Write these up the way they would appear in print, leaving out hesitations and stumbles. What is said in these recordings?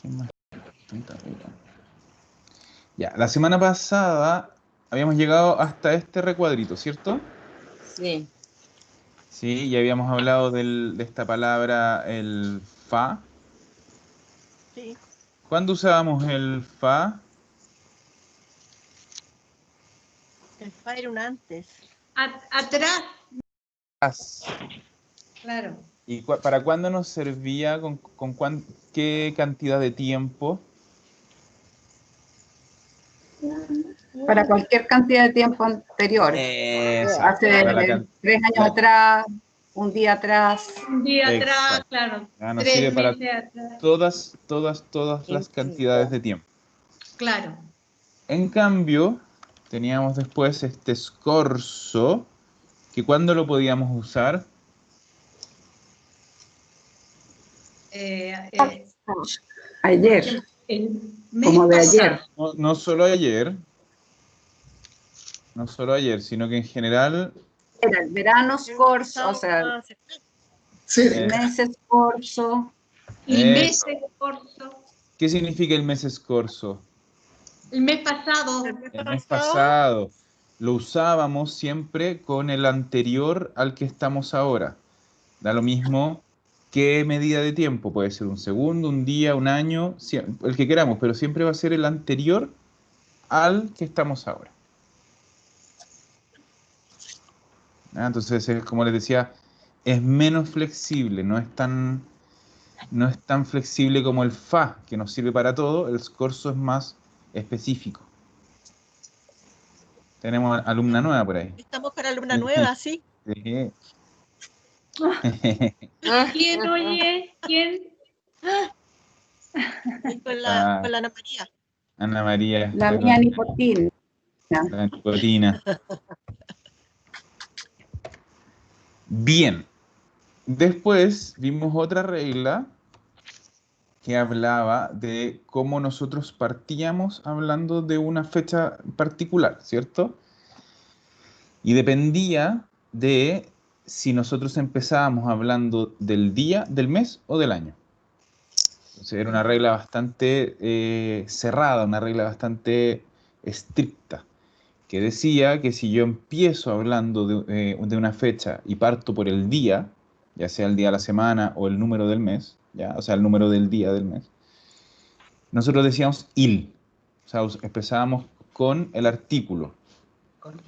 ¿Qué más? Tanta regla. Ya, la semana pasada habíamos llegado hasta este recuadrito, ¿cierto? Sí. Sí, ya habíamos hablado de esta palabra, el fa. Sí. ¿Cuándo usábamos el fa? El fa era un antes. Atrás, As. claro. ¿Y para cuándo nos servía? ¿Qué cantidad de tiempo? Para cualquier cantidad de tiempo anterior. Exacto. Hace Para 3 años atrás, un día atrás. Un día atrás, Exacto. claro. Nos sirve 3 para meses atrás. todas las cantidades de tiempo. Claro. En cambio, teníamos después este scorso, que ¿cuándo lo podíamos usar? Ayer, El mes como de pasado. ayer. No solo ayer, sino que en general. Era el verano scorso, o sea, el mes scorso. El mes Eso. corto. ¿Qué significa el mes scorso? El mes pasado. El mes pasado. Lo usábamos siempre con el anterior al que estamos ahora. Da lo mismo qué medida de tiempo. Puede ser un segundo, un día, un año, el que queramos, pero siempre va a ser el anterior al que estamos ahora. Entonces, como les decía, es menos flexible, no es tan flexible como el fa, que nos sirve para todo. El scorso es más específico. Tenemos alumna nueva por ahí. Estamos con alumna nueva, ¿sí? Sí. ¿Quién oye? ¿Quién? Con la Ana María. Ana María. La mía nipotina. La nicotina. Bien. Después vimos otra regla que hablaba de cómo nosotros partíamos hablando de una fecha particular, ¿cierto? Y dependía de si nosotros empezábamos hablando del día, del mes o del año. Entonces era una regla bastante cerrada, una regla bastante estricta, que decía que si yo empiezo hablando de una fecha y parto por el día, ya sea el día de la semana o el número del mes, ¿ya? O sea, el número del día del mes, nosotros decíamos il, o sea, empezábamos con el artículo,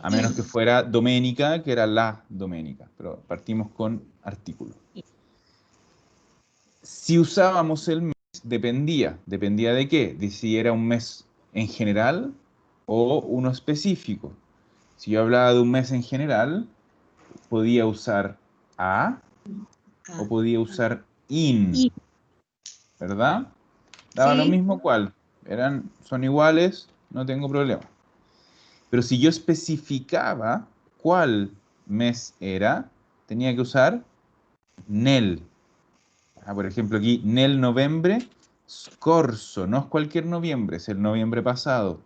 a menos que fuera doménica, que era la doménica, pero partimos con artículo. Si usábamos el mes, dependía de qué, de si era un mes en general o uno específico. Si yo hablaba de un mes en general, podía usar a o podía usar in, ¿verdad? Daba lo Sí. mismo cuál, son iguales, no tengo problema. Pero si yo especificaba cuál mes era, tenía que usar nel. Por ejemplo, aquí, nel novembre scorso, no es cualquier noviembre, es el noviembre pasado.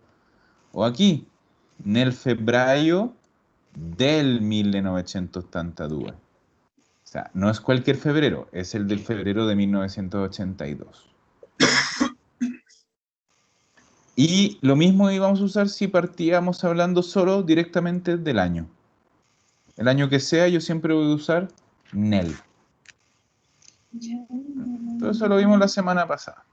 O aquí, nel febbraio del 1982. O sea, no es cualquier febrero, es el del febrero de 1982. Y lo mismo íbamos a usar si partíamos hablando solo directamente del año. El año que sea, yo siempre voy a usar nel. Todo eso lo vimos la semana pasada.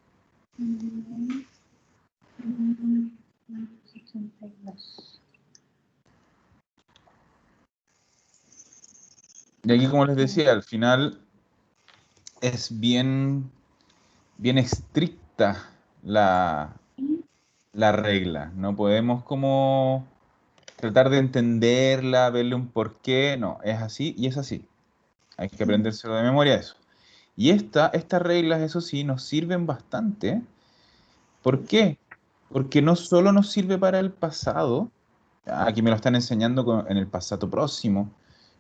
Y aquí, como les decía, al final es bien estricta la regla. No podemos como tratar de entenderla, verle un porqué. No, es así y es así. Hay que aprendérselo de memoria eso. Y estas reglas, eso sí, nos sirven bastante. ¿Por qué? Porque no solo nos sirve para el pasado, aquí me lo están enseñando en el pasado próximo,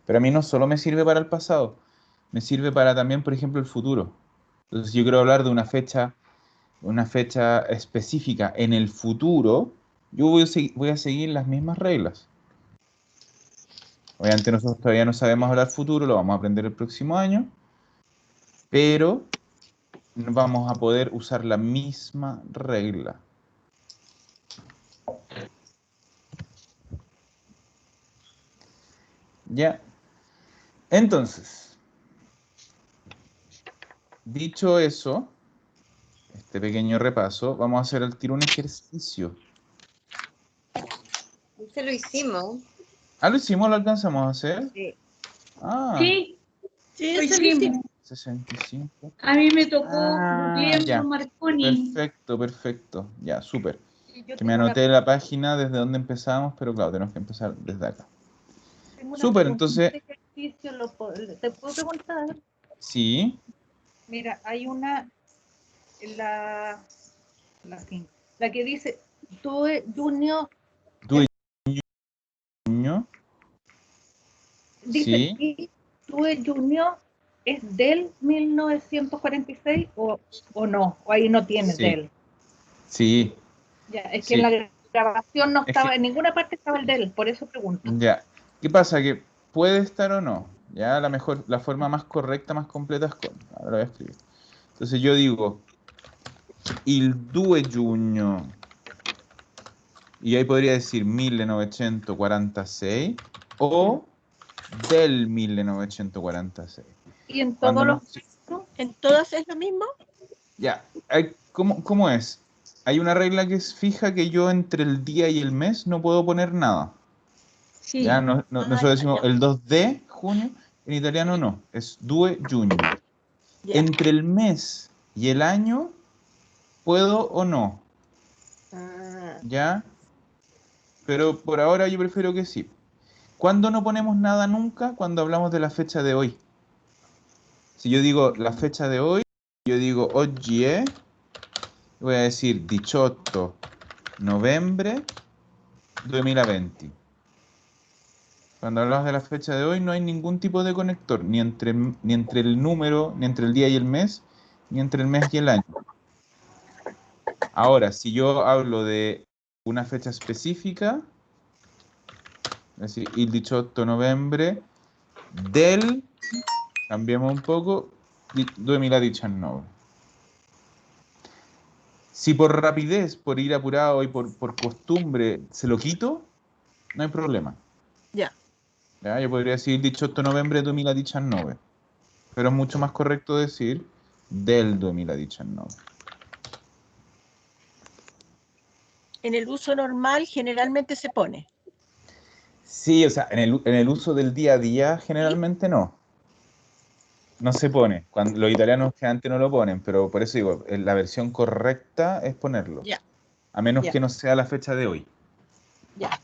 pero a mí no solo me sirve para el pasado, me sirve para también, por ejemplo, el futuro. Entonces, yo quiero hablar de una fecha específica en el futuro, yo voy a seguir las mismas reglas. Obviamente nosotros todavía no sabemos hablar futuro, lo vamos a aprender el próximo año, pero vamos a poder usar la misma regla. ¿Ya? Entonces, dicho eso, este pequeño repaso, vamos a hacer al tiro un ejercicio. Ese lo hicimos. ¿Ah, lo hicimos? ¿Lo alcanzamos a hacer? Sí. Ah, Sí, Sí, lo ese lo hicimos. hicimos. 65. A mí me tocó Ah, ya. Guglielmo Marconi. Perfecto, perfecto. Ya, súper. Y yo Que me tengo anoté la página desde donde empezamos, pero claro, tenemos que empezar desde acá. tengo una Súper, pregunta, entonces, ¿este ejercicio te puedo preguntar? sí. Mira, hay una, la, la que dice, Due Junio, Dueño, dice sí, aquí, Due Junio es del 1946 o no, o ahí no tiene sí, del. sí, Ya, es que en sí. la grabación no Es estaba, que, en ninguna parte estaba el del, por eso pregunto. ya. ¿Qué pasa? Que puede estar o no. Ya, la forma más correcta, más completa es con. Ahora lo voy a escribir. Entonces yo digo, il 2 giugno. Y ahí podría decir 1946 o del 1946. ¿Y en Cuando todos no, los casos, en todas es lo mismo? ya, ¿cómo es? Hay una regla que es fija que yo entre el día y el mes no puedo poner nada. Ya, Sí. nosotros decimos el 2 de junio, en italiano no, es 2 giugno. Ya. Entre el mes y el año, puedo o no, Ah, ¿ya? Pero por ahora yo prefiero que sí. ¿Cuándo no ponemos nada nunca? Cuando hablamos de la fecha de hoy. Si yo digo la fecha de hoy, yo digo oggi è, voy a decir 18 novembre 2020. Cuando hablamos de la fecha de hoy no hay ningún tipo de conector, ni entre el número, ni entre el día y el mes, ni entre el mes y el año. Ahora, si yo hablo de una fecha específica, es decir, il 18 novembre del, cambiemos un poco, 2019. Si por rapidez, por ir apurado y por costumbre se lo quito, no hay problema. ya. ¿Ya? Yo podría decir 18 novembre 2019, pero es mucho más correcto decir del 2019. En el uso normal generalmente se pone. Sí, o sea, en el uso del día a día ¿Sí? generalmente no. No se pone. Cuando, los italianos que antes no lo ponen, pero por eso digo, la versión correcta es ponerlo. Ya, A menos ya, que no sea la fecha de hoy. ya.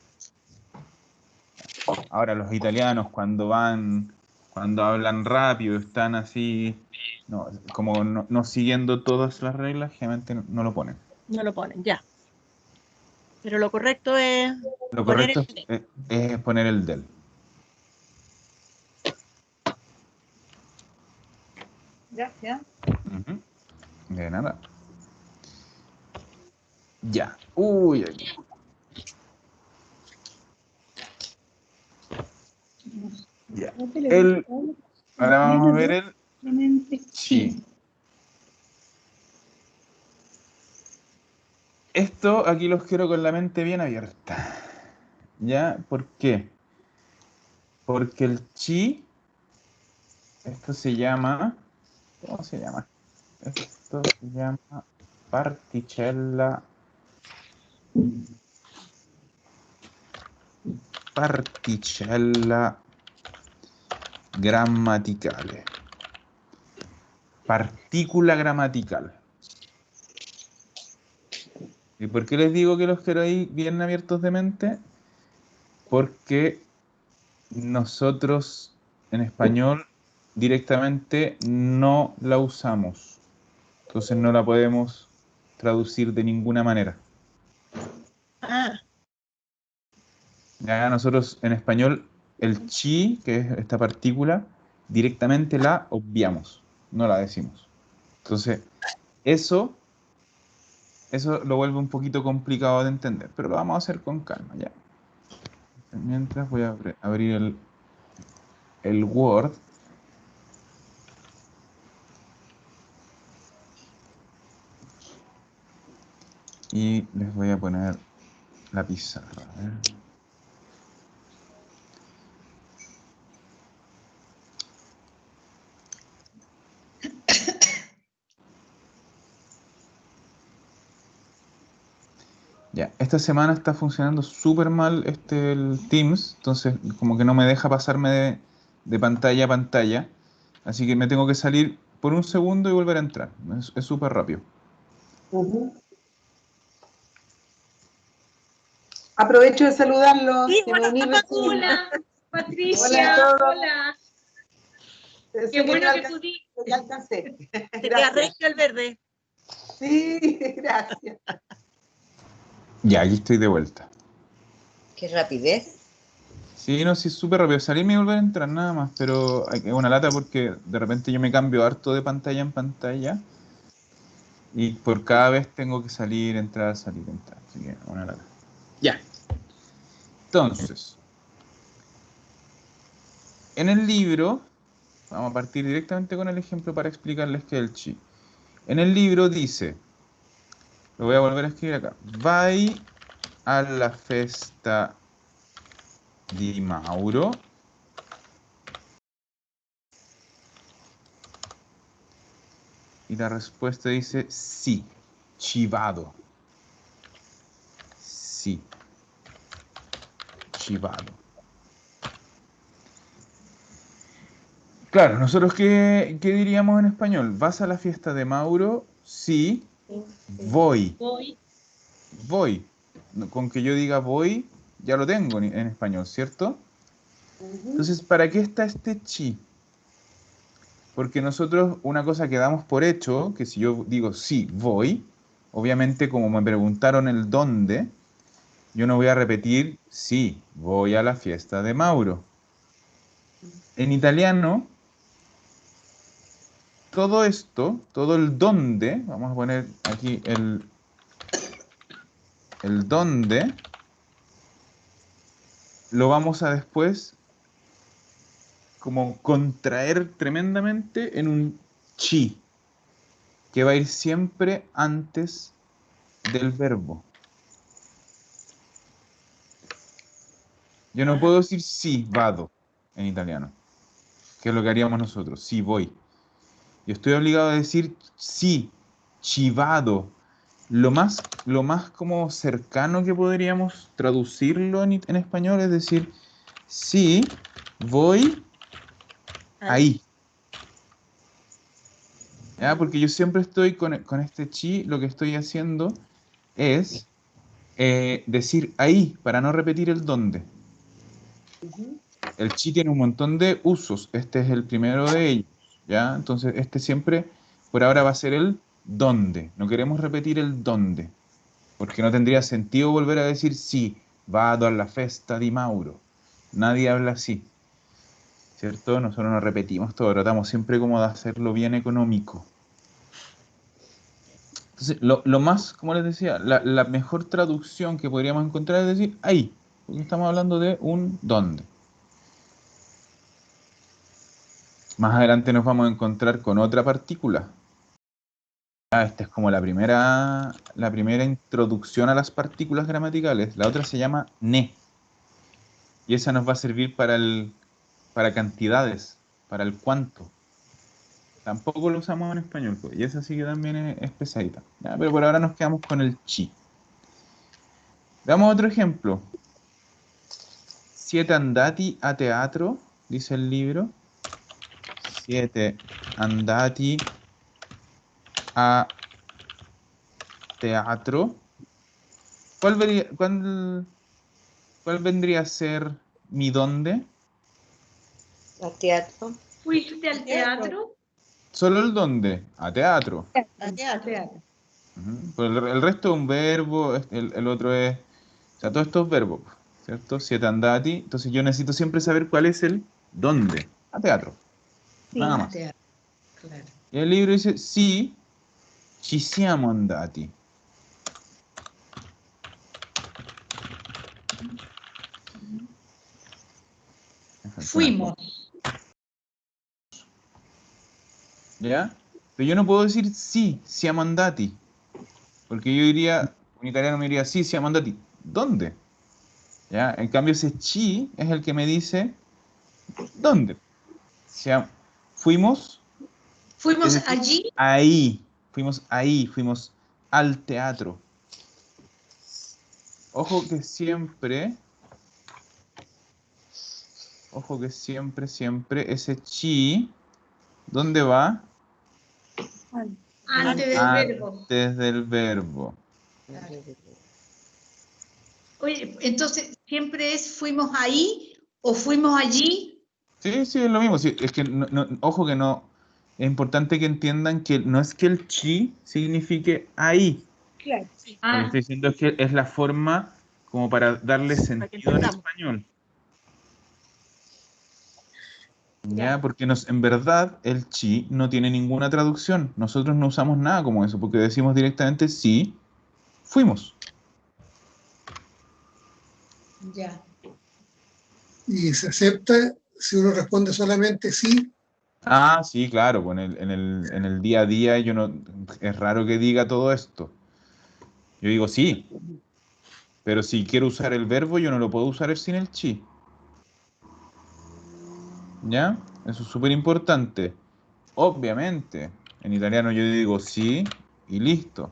Ahora, los italianos cuando hablan rápido, están así, no, como no siguiendo todas las reglas, generalmente no lo ponen. No lo ponen, ya. Pero lo correcto es Lo poner correcto el es poner el del. Gracias. Ujú. De nada. Ya. Uy, aquí. Ya. Ahora vamos a ver el chi. Esto aquí los quiero con la mente bien abierta. ¿Ya? ¿Por qué? Porque el chi, esto se llama, ¿cómo se llama? Esto se llama particella, particella grammaticale. Partícula gramatical. ¿Y por qué les digo que los quiero ahí bien abiertos de mente? Porque nosotros en español directamente no la usamos. Entonces no la podemos traducir de ninguna manera. Ah, Ya nosotros en español el chi, que es esta partícula, directamente la obviamos, no la decimos. Entonces, eso, eso lo vuelve un poquito complicado de entender, pero lo vamos a hacer con calma, ya. Mientras voy a abrir el Word. Y les voy a poner la pizarra. A ver. Ya, esta semana está funcionando súper mal el Teams, entonces como que no me deja pasarme de pantalla a pantalla, así que me tengo que salir por un segundo y volver a entrar. Es súper rápido. Aprovecho de saludarlos. Sí, Que me uní recién. Hola, Hola Patricia. a todos. Hola. Qué bueno que pudiste. Ya alcancé. Se te arregla el verde. Sí, gracias. Ya, aquí estoy de vuelta. Qué rapidez. Sí, no, sí, es súper rápido. Salirme y volver a entrar nada más, pero es una lata porque de repente yo me cambio harto de pantalla en pantalla y por cada vez tengo que salir, entrar, salir, entrar. Así que una lata. Ya. Entonces, en el libro, vamos a partir directamente con el ejemplo para explicarles qué es el chi. En el libro dice, lo voy a volver a escribir acá, vai alla festa di Mauro. Y la respuesta dice sí, chivado. Sí, chivado. Claro, nosotros qué diríamos en español? ¿Vas a la fiesta de Mauro? Sí, voy. Voy. Voy. Con que yo diga voy, ya lo tengo en español, ¿cierto? Entonces, ¿para qué está este chi? Porque nosotros una cosa que damos por hecho, que si yo digo sí, voy, obviamente como me preguntaron el dónde, yo no voy a repetir sí, voy a la fiesta de Mauro. En italiano, todo esto, todo el dónde, vamos a poner aquí el dónde, lo vamos a después como contraer tremendamente en un chi, que va a ir siempre antes del verbo. Yo no puedo decir sí, vado, en italiano, que es lo que haríamos nosotros, sí, voy. Yo estoy obligado a decir sí, chivado. Lo más como cercano que podríamos traducirlo en español es decir, sí, voy ahí. ¿Ya? Porque yo siempre estoy con este chi, lo que estoy haciendo es decir ahí, para no repetir el dónde. El chi tiene un montón de usos, este es el primero de ellos, ¿ya? Entonces este siempre, por ahora va a ser el dónde, no queremos repetir el dónde, porque no tendría sentido volver a decir sí, vado alla festa di Mauro. Nadie habla así, ¿cierto? Nosotros nos repetimos todo, tratamos siempre como de hacerlo bien económico. Entonces, lo más, como les decía, la mejor traducción que podríamos encontrar es decir ahí, porque estamos hablando de un dónde. Más adelante nos vamos a encontrar con otra partícula. Esta es como la primera introducción a las partículas gramaticales. La otra se llama ne. Y esa nos va a servir para cantidades, para el cuánto. Tampoco lo usamos en español, pues, y esa sí que también es pesadita. ¿Ya? Pero por ahora nos quedamos con el chi. Veamos otro ejemplo. 7 andati a teatro, dice el libro. 7 andati a teatro. ¿Cuál vendría a ser mi dónde? A teatro. ¿Fuiste al teatro? Solo el dónde, a teatro. Al teatro. Pero el resto es un verbo, el otro es, o sea, todos estos verbos, ¿cierto? Siete andati, entonces yo necesito siempre saber cuál es el dónde, a teatro, Sí, nada Al más. teatro, claro. Y el libro dice, sì, ci siamo andati. Fuimos. ¿Ya? Pero yo no puedo decir sí, siamo andati, porque yo diría, Un italiano me diría, sí, siamo andati. ¿Dónde? ¿Ya? En cambio, ese chi es el que me dice, ¿dónde? Sea, fuimos, es Fuimos decir, allí. ahí, fuimos al teatro. Ojo que siempre, siempre ese chi, ¿dónde va? Antes del verbo. Antes del verbo. Oye, entonces, ¿siempre es fuimos ahí o fuimos allí? Sí, sí, es lo mismo. Sí, es que, ojo que no, es importante que entiendan que no es que el chi signifique ahí. Claro. Lo que estoy diciendo es que es la forma como para darle sentido en español. ¿Ya? Porque en verdad el chi no tiene ninguna traducción. Nosotros no usamos nada como eso, porque decimos directamente sí, fuimos. Ya. Y se acepta si uno responde solamente sí. Ah, sí, claro, pues en el día a día yo no, es raro que diga todo esto. Yo digo sí, pero si quiero usar el verbo yo no lo puedo usar sin el chi. ¿Ya? Eso es súper importante. Obviamente, en italiano yo digo sí y listo.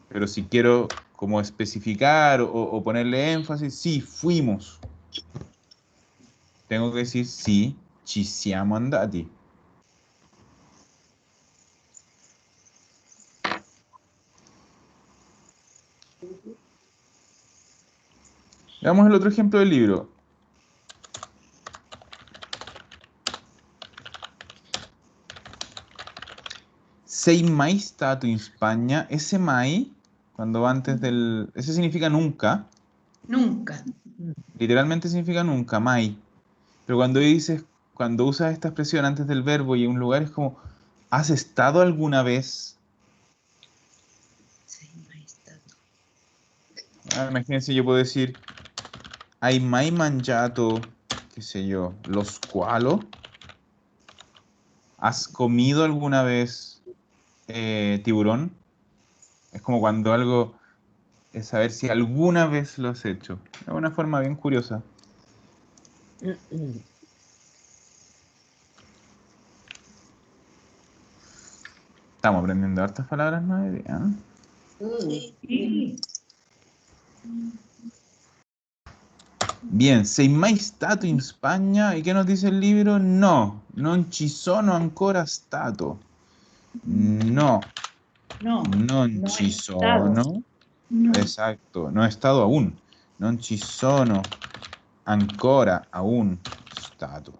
Pero si quiero como especificar o ponerle énfasis, sí, fuimos. Tengo que decir sí, ci siamo andati. Veamos el otro ejemplo del libro. Sei mai stato in Spagna. Ese mai, cuando va antes del... Ese significa nunca. Nunca. Literalmente significa nunca, mai. Pero cuando usas esta expresión antes del verbo y en un lugar es como, ¿has estado alguna vez? Imagínense, yo puedo decir, hai mai mangiato, qué sé yo, lo squalo? ¿Has comido alguna vez tiburón? Es como cuando algo es saber si alguna vez lo has hecho. Es una forma bien curiosa. Estamos aprendiendo hartas palabras nuevas. Sí. Bien, sei mai stato in Spagna? ¿Y qué nos dice el libro? No, non ci sono ancora stato. No, No. non No ci he estado. sono. No. Exacto, no he estado aún. Non ci sono ancora aún stato.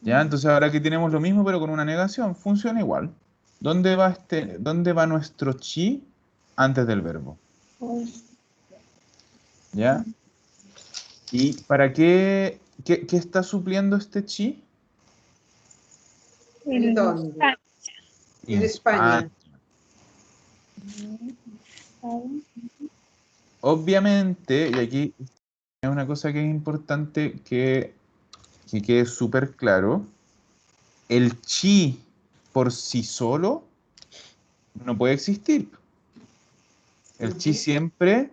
Ya, entonces ahora aquí tenemos lo mismo pero con una negación, funciona igual. ¿Dónde va nuestro chi antes del verbo? ¿Ya? ¿Y para qué está supliendo este chi? ¿En dónde? En España. Obviamente, y aquí es una cosa que es importante que quede súper claro, el chi por sí solo no puede existir. El chi siempre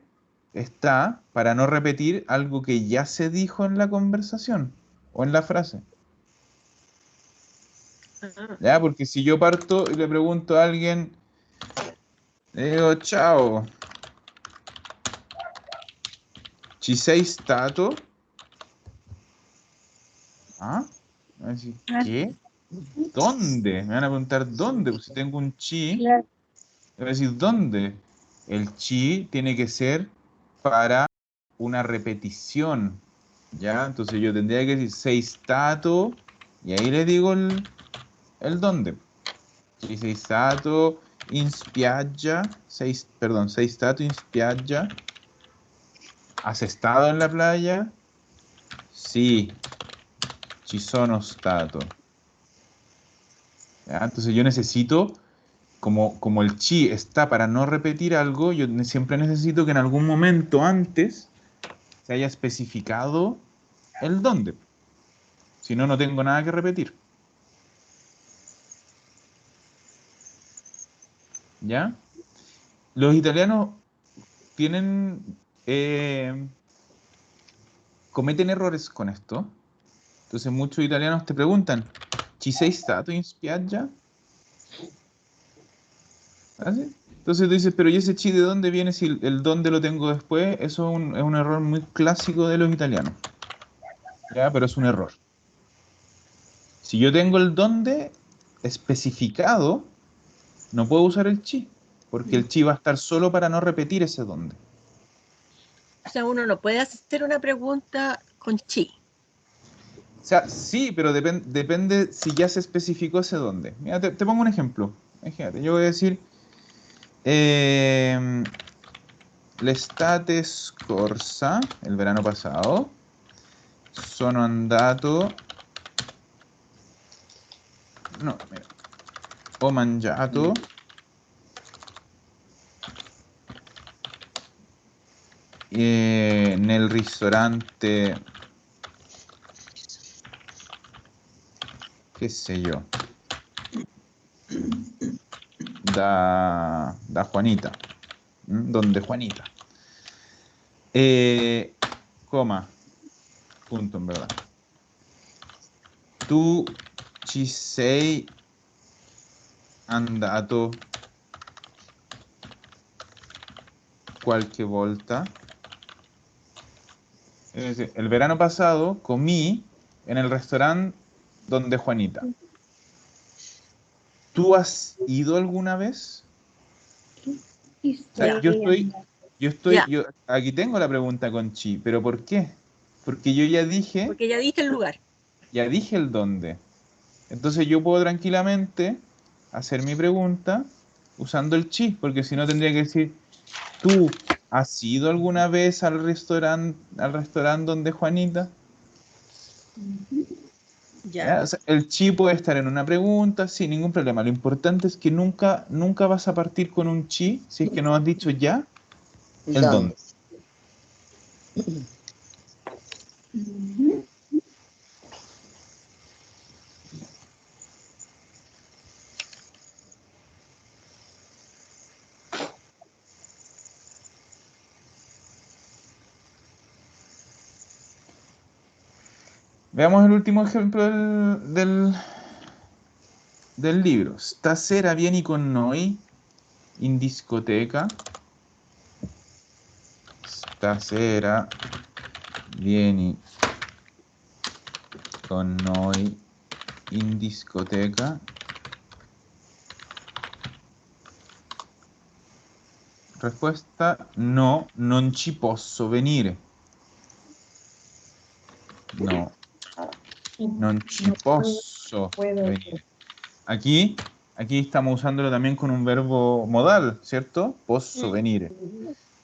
está para no repetir algo que ya se dijo en la conversación o en la frase. ¿Ya? Porque si yo parto y le pregunto a alguien, le digo, chao, ci sei stato? ¿Ah? Me van a decir, ¿qué? ¿Dónde? Me van a preguntar dónde, pues si tengo un chi, Claro. me van a decir dónde. El chi tiene que ser para una repetición, ¿ya? Entonces yo tendría que decir sei stato, y ahí le digo el dónde. Ci sei stato in spiaggia, sei stato in spiaggia. ¿Has estado en la playa? Sí, ci sono stato. ¿Ya? Entonces yo necesito, como el chi está para no repetir algo, yo siempre necesito que en algún momento antes se haya especificado el dónde. Si no, no tengo nada que repetir. ¿Ya? Los italianos tienen... cometen errores con esto. Entonces muchos italianos te preguntan, ¿ci sei stato in spiaggia? ¿Así? Entonces tú dices, pero ¿y ese chi de dónde viene si el dónde lo tengo después? Eso es un error muy clásico de los italianos. ¿Ya? Pero es un error. Si yo tengo el dónde especificado, no puedo usar el chi, porque el chi va a estar solo para no repetir ese dónde. O sea, uno no puede hacer una pregunta con chi. O sea, sí, pero depende si ya se especificó ese dónde. Mira, te pongo un ejemplo. Fíjate, yo voy a decir, l'estate scorsa, el verano pasado, sono andato, no, mira, ho mangiato nel ristorante, che sé io, da Juanita, donde Juanita, coma, punto en verdad. Tu ci sei andato qualche volta? Es decir, el verano pasado comí en el restaurante donde Juanita. ¿Tú has ido alguna vez? O sea, Ya. yo aquí tengo la pregunta con chi, pero ¿por qué? Porque yo ya dije, Porque ya dije el lugar. ya dije el dónde. Entonces yo puedo tranquilamente hacer mi pregunta usando el chi, porque si no tendría que decir, ¿tú has ido alguna vez al restaurante donde Juanita? Ya. O sea, el chi puede estar en una pregunta sin ningún problema. Lo importante es que nunca vas a partir con un chi si es que no has dicho ya el dónde. Veamos el último ejemplo del libro. Stasera vieni con noi in discoteca. Stasera vieni con noi in discoteca. Respuesta: no, non ci posso venire. No, non ci posso venire. Aquí estamos usándolo también con un verbo modal, ¿cierto? Posso venire.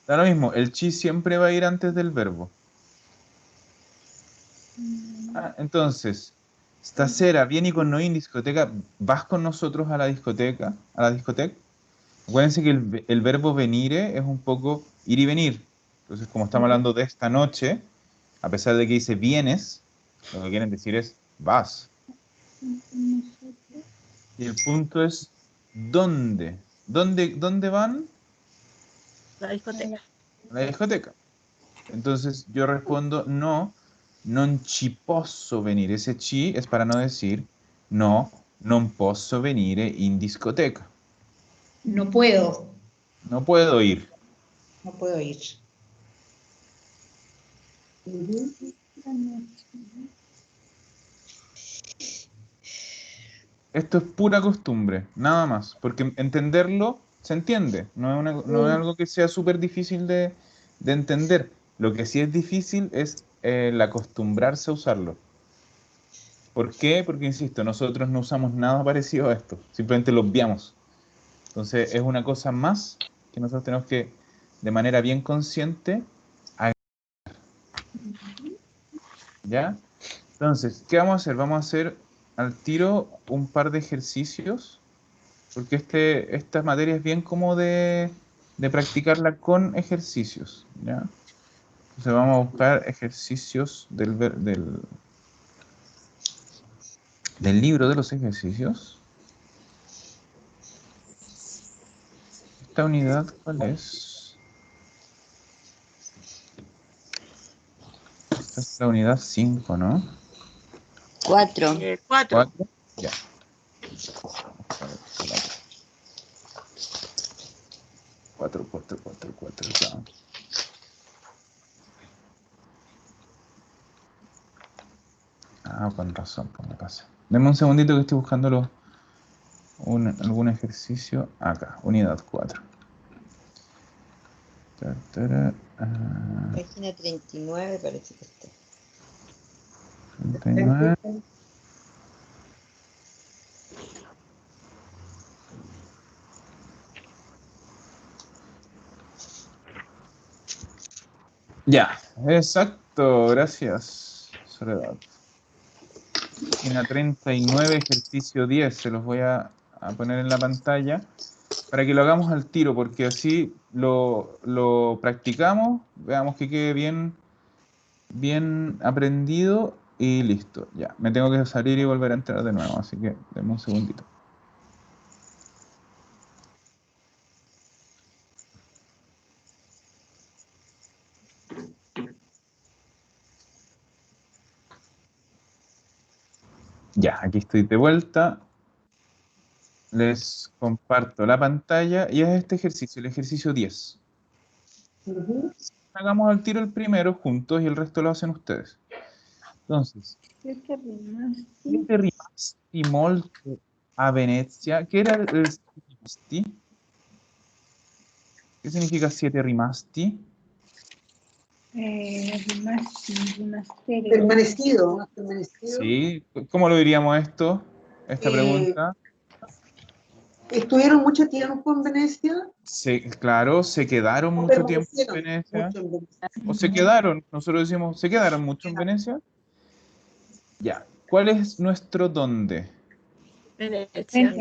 Da lo mismo, el chi siempre va a ir antes del verbo. Entonces, stasera vieni con noi in discoteca. ¿Vas con nosotros a la discoteca? ¿A la discoteca? Acuérdense que el verbo venire es un poco ir y venir. Entonces, como estamos hablando de esta noche, a pesar de que dice vienes, lo que quieren decir es vas. Y el punto es ¿dónde? ¿Dónde van? La discoteca. A la discoteca. Entonces yo respondo no, non ci posso venire. Ese ci es para no decir no, non posso venire in discoteca. No puedo. No puedo ir. No puedo ir. Esto es pura costumbre, nada más, porque entenderlo se entiende, no es algo que sea súper difícil de entender. Lo que sí es difícil es el acostumbrarse a usarlo. ¿Por qué? Porque, insisto, nosotros no usamos nada parecido a esto, simplemente lo obviamos. Entonces es una cosa más que nosotros tenemos que, de manera bien consciente, agregar. ¿Ya? Entonces, ¿qué vamos a hacer? Vamos a hacer al tiro un par de ejercicios, porque esta materia es bien como de practicarla con ejercicios, ¿ya? Entonces vamos a buscar ejercicios del libro de los ejercicios. ¿Esta unidad cuál es? Esta es la unidad 5, ¿no? 4. 4. 4. Ya. 4. Ah, con razón, pues me pasa. Deme un segundito que estoy buscando algún ejercicio. Acá, unidad 4. Página 39 parece que está. 39. Ya, exacto, gracias, Soledad. Página 39, ejercicio 10, se los voy a poner en la pantalla para que lo hagamos al tiro, porque así lo practicamos, veamos que quede bien aprendido y listo. Ya, me tengo que salir y volver a entrar de nuevo, así que denme un segundito. Ya, aquí estoy de vuelta. Les comparto la pantalla y es este ejercicio, el ejercicio 10. Hagamos al tiro el primero juntos y el resto lo hacen ustedes. Entonces, siete rimasti molto a Venezia. ¿Qué era el siete rimasti? ¿Qué significa siete rimasti? Permanecido. Sí, ¿cómo lo diríamos esta pregunta? ¿Estuvieron mucho tiempo en Venecia? Claro, se quedaron mucho tiempo en Venecia. O se quedaron, nosotros decimos, ¿se quedaron mucho en Venecia? Ya. ¿Cuál es nuestro dónde? Venecia.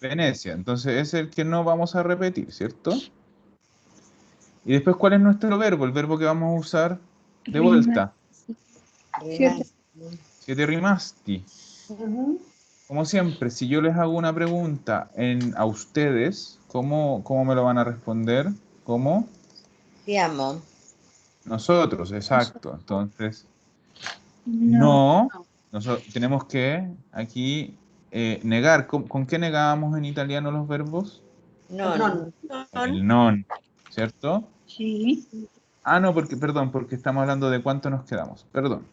Venecia. Entonces es el que no vamos a repetir, ¿cierto? Y después, ¿cuál es nuestro verbo? El verbo que vamos a usar de vuelta. Siete rimasti. Como siempre, si yo les hago una pregunta a ustedes, ¿cómo me lo van a responder? ¿Cómo? Siamo. Nosotros, exacto. Entonces, no. Nosotros tenemos que aquí negar. ¿Con qué negábamos en italiano los verbos? Non. Con el non, ¿cierto? Sí. Ah, no, porque estamos hablando de cuánto nos quedamos. Perdón.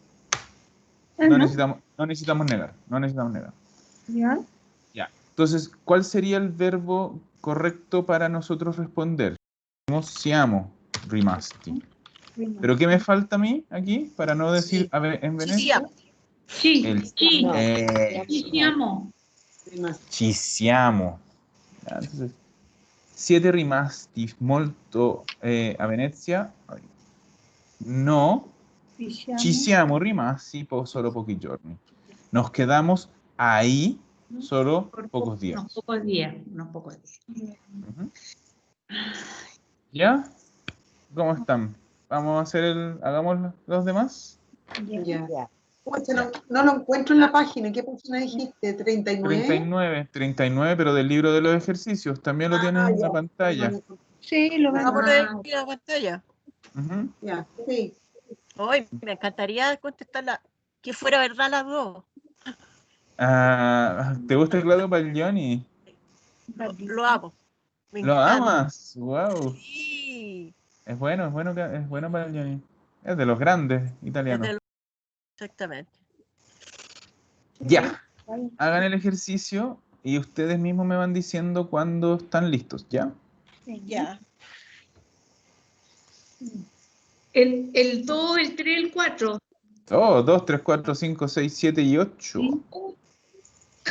No necesitamos negar. ¿Ya? Ya. Entonces, ¿cuál sería el verbo correcto para nosotros responder? Siamo rimasti. ¿Pero qué me falta a mí aquí para no decir en Venecia? Sí, Eso. siamo. Ci siamo. Ya, entonces, siete rimasti molto a Venezia. No, ci siamo rimasti solo pochi giorni. Nos quedamos ahí solo pocos días. Unos pocos días. Ujú. ¿Ya? ¿Cómo están? Vamos a hagamos los demás. Ya. No lo encuentro en la página. ¿Qué página dijiste? 39. 39, pero del libro de los ejercicios. También lo tienen en la pantalla. Sí, lo van a poner en la pantalla. Ujú. Ya, sí. Hoy me encantaría contestar que fuera verdad las dos. ¿Te gusta el Claudio Paglioni? Lo amo. Me ¿Lo encanta. amas? ¡Wow! Sí. Es bueno Paglioni. Es de los grandes italianos. Exactamente. Ya. Hagan el ejercicio y ustedes mismos me van diciendo cuándo están listos, ¿ya? Ya. El 2, el 3, el 4. Oh, 2, 3, 4, 5, 6, 7 y 8.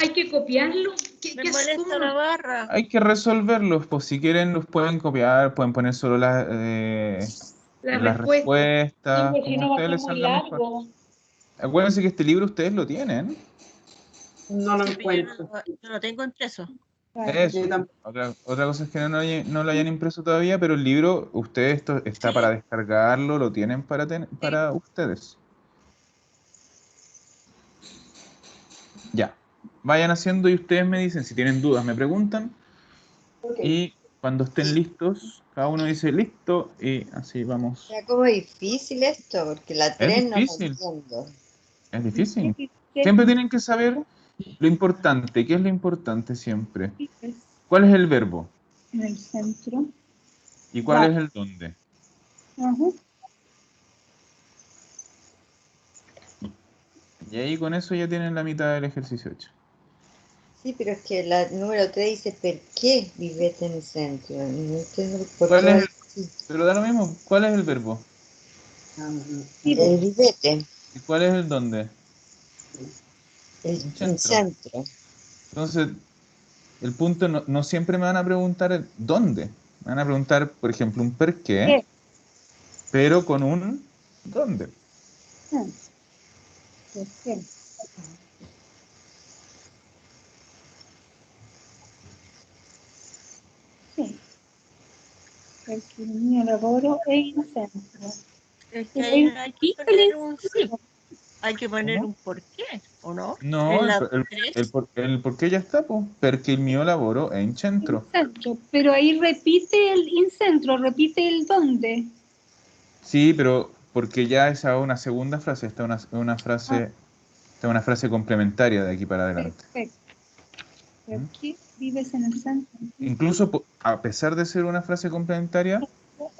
Hay que copiarlo. Me molesta la barra. Hay que resolverlos, pues si quieren los pueden copiar, pueden poner solo las respuestas, Sí, como a ustedes les salga mejor. Acuérdense que este libro ustedes lo tienen. No lo encuentro. Yo lo tengo impreso. Eso. Otra cosa es que no lo hayan impreso todavía, pero el libro, ustedes está para descargarlo, lo tienen para ustedes. Ya. Vayan haciendo y ustedes me dicen, si tienen dudas me preguntan. Okay. Y cuando estén listos, cada uno dice listo y así vamos. Era como difícil esto, porque la Es 3 no la difícil, entiendo. es difícil. Siempre tienen que saber lo importante. ¿Qué es lo importante siempre? ¿Cuál es el verbo? En el centro. ¿Y cuál es el dónde? Ajá. Y ahí con eso ya tienen la mitad del ejercicio hecho. Sí, pero es que la número 3 dice, ¿por qué vivete en el centro? No entiendo por ¿Cuál qué. es pero da lo mismo, ¿cuál es el verbo? El vivete, ¿Y cuál es el dónde? el Un en centro. centro. Entonces, el punto no siempre me van a preguntar el dónde. Me van a preguntar, por ejemplo, un per qué, pero con un dónde. ¿Por qué? Sí. Perché il mio lavoro è in centro. Es que Pero ahí hay hay que poner hay que poner un porqué, ¿o no? No, En la el 3. por qué ya está, pues. Perché il mio lavoro è in centro. centro, pero ahí repite el in centro, repite el dónde. Sí, pero porque ya esa es una segunda frase, esta es una frase, esta es una frase complementaria de aquí para adelante. Perfecto. Aquí vives en el centro. Incluso a pesar de ser una frase complementaria,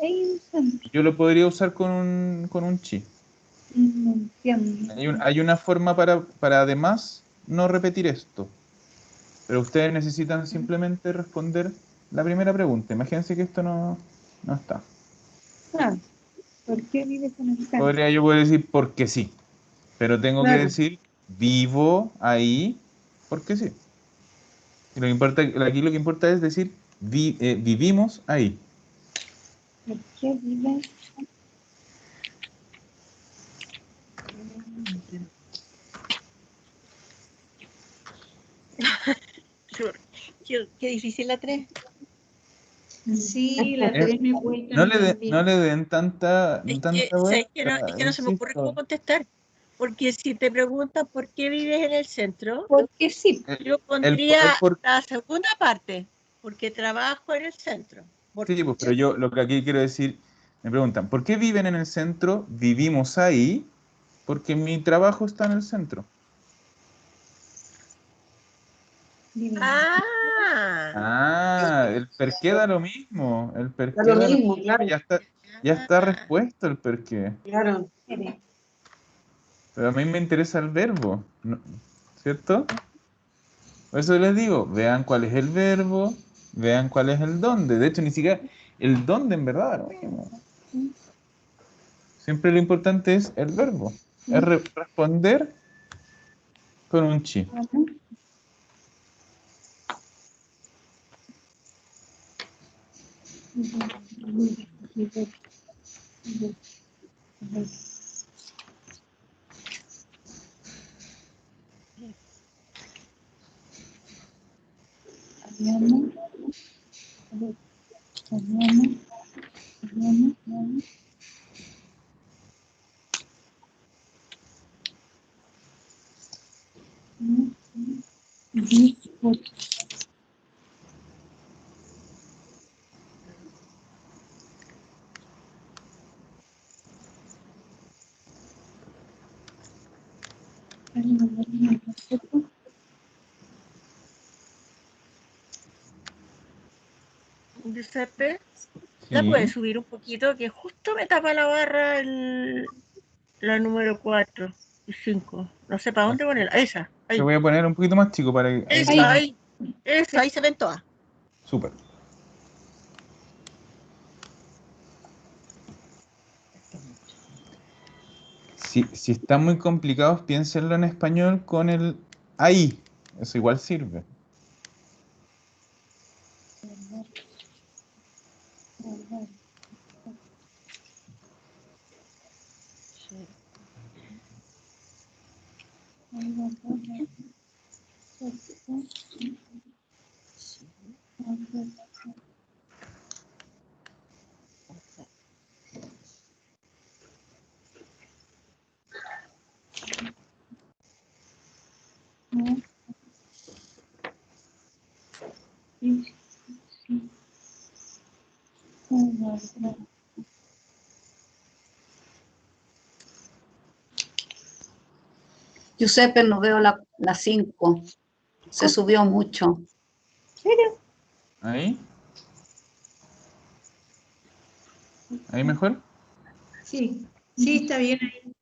Hay un centro. yo lo podría usar con un chi. No entiendo. Hay una forma para además no repetir esto, pero ustedes necesitan simplemente responder la primera pregunta. Imagínense que esto no está. Ah, ¿por qué vives en el centro? Podría yo poder decir porque sí, pero tengo que Claro. decir vivo ahí porque sí. Y aquí lo que importa es decir vivimos ahí. ¿Por qué vives? Qué difícil la 3. Sí, la 3 me cuesta a No mí no también. le den tanta ¿Sabes que vuelta, es que no se me ocurre cómo insisto. contestar. Porque si te preguntan por qué vives en el centro, Porque sí. yo El, pondría por, la segunda parte, porque trabajo en el centro. sí, pues, pero yo lo que aquí quiero decir, me preguntan, ¿por qué viven en el centro? Vivimos ahí porque mi trabajo está en el centro. El per qué da lo mismo. El per Da qué lo da lo mismo, mismo. claro. Ya está respuesto el per qué. Claro. Pero a mí me interesa el verbo, ¿cierto? Por eso les digo, vean cuál es el verbo, vean cuál es el dónde. De hecho, ni siquiera el dónde en verdad da lo mismo. Siempre lo importante es el verbo. Es responder con un chi. Giuseppe, ¿la Sí. puedes subir un poquito? Que justo me tapa la barra la número 4 y 5. No sé para dónde ponerla. Esa, Te ahí. voy a poner un poquito más chico para que Esa, ahí. Esa, ahí se ven todas. súper. Si están muy complicados, piénsenlo en español con el ahí. Eso igual sirve. Giuseppe, no veo la 5. Se subió mucho. ¿Serio? ¿Ahí? ¿Ahí mejor? Sí, sí, está bien ahí.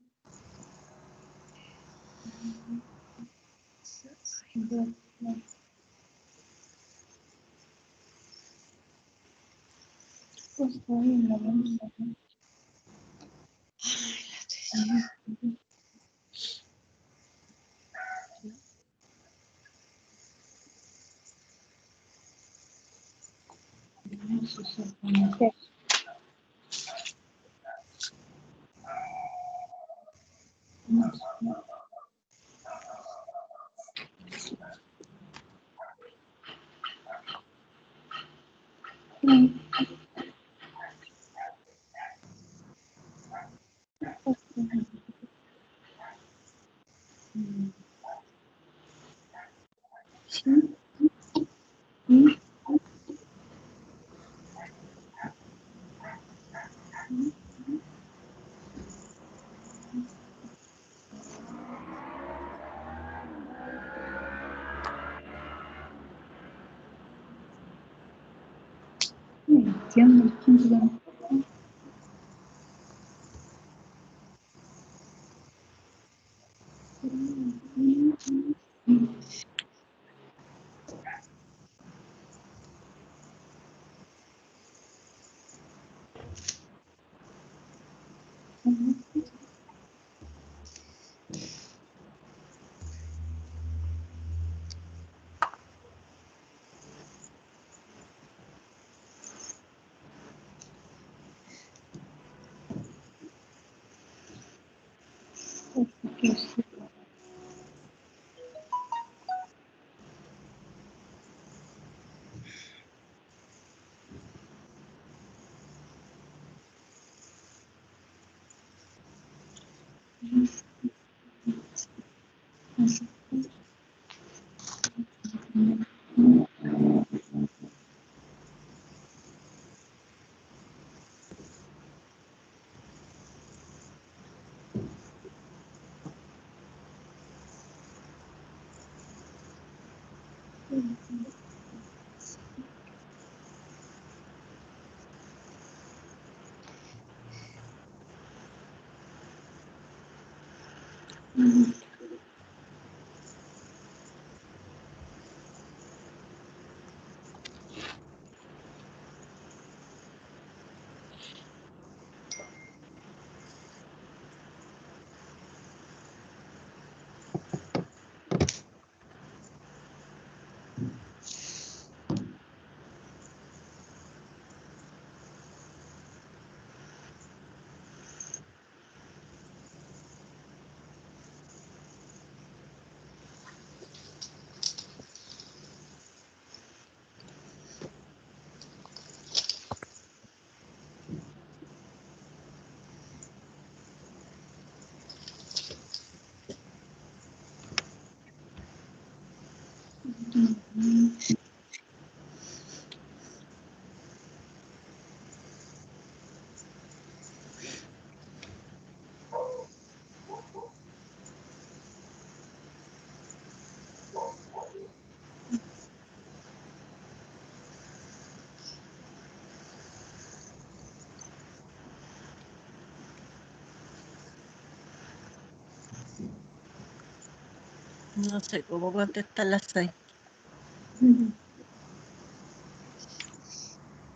No sé cómo contestar las 6.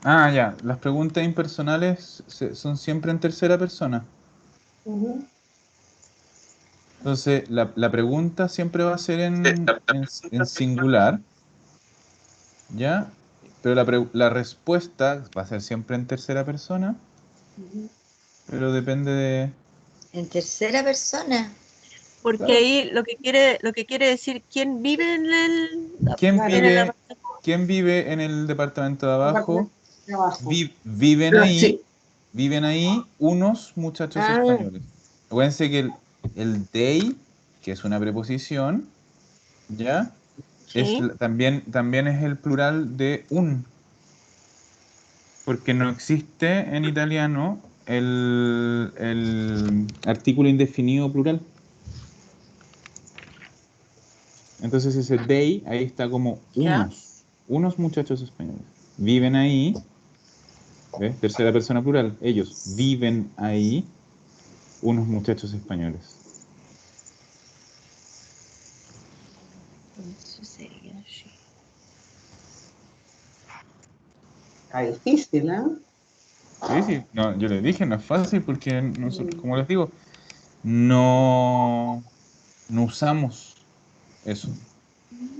Ah, ya. Las preguntas impersonales son siempre en tercera persona. Entonces, la pregunta siempre va a ser en singular, ¿ya? Pero la respuesta va a ser siempre en tercera persona, pero depende de... En tercera persona. Porque Claro. ahí lo que quiere decir quién vive en el ¿Quién Claro. en el vive, apartamento. quién vive en el departamento de abajo? Trabajo. Viven Pero ahí, sí, viven ahí unos muchachos Ah. españoles. Acuérdense que el they, que es una preposición, ¿ya? Sí. También es el plural de un. Porque no existe en italiano el artículo indefinido plural. Entonces ese they, ahí está como ¿Ya? unos muchachos españoles. Viven ahí, ¿ves? Tercera persona plural, ellos viven ahí, unos muchachos españoles. Entonces sería así. Está difícil, ¿eh? Sí, sí, no, yo les dije, no es fácil porque nosotros, como les digo, no usamos eso.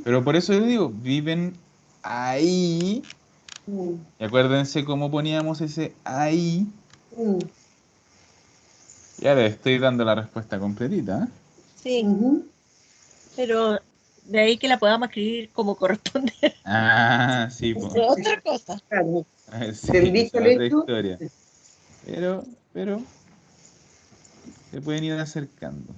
Pero por eso les digo, viven ahí. Mm, Y acuérdense cómo poníamos ese ahí. mm, Y ahora estoy dando la respuesta completita. Sí, ujú. pero de ahí que la podamos escribir como corresponde. Ah, sí, pues. Es otra cosa. Claro, Sí, del esa dicho es al otra hecho. historia. Pero, se pueden ir acercando.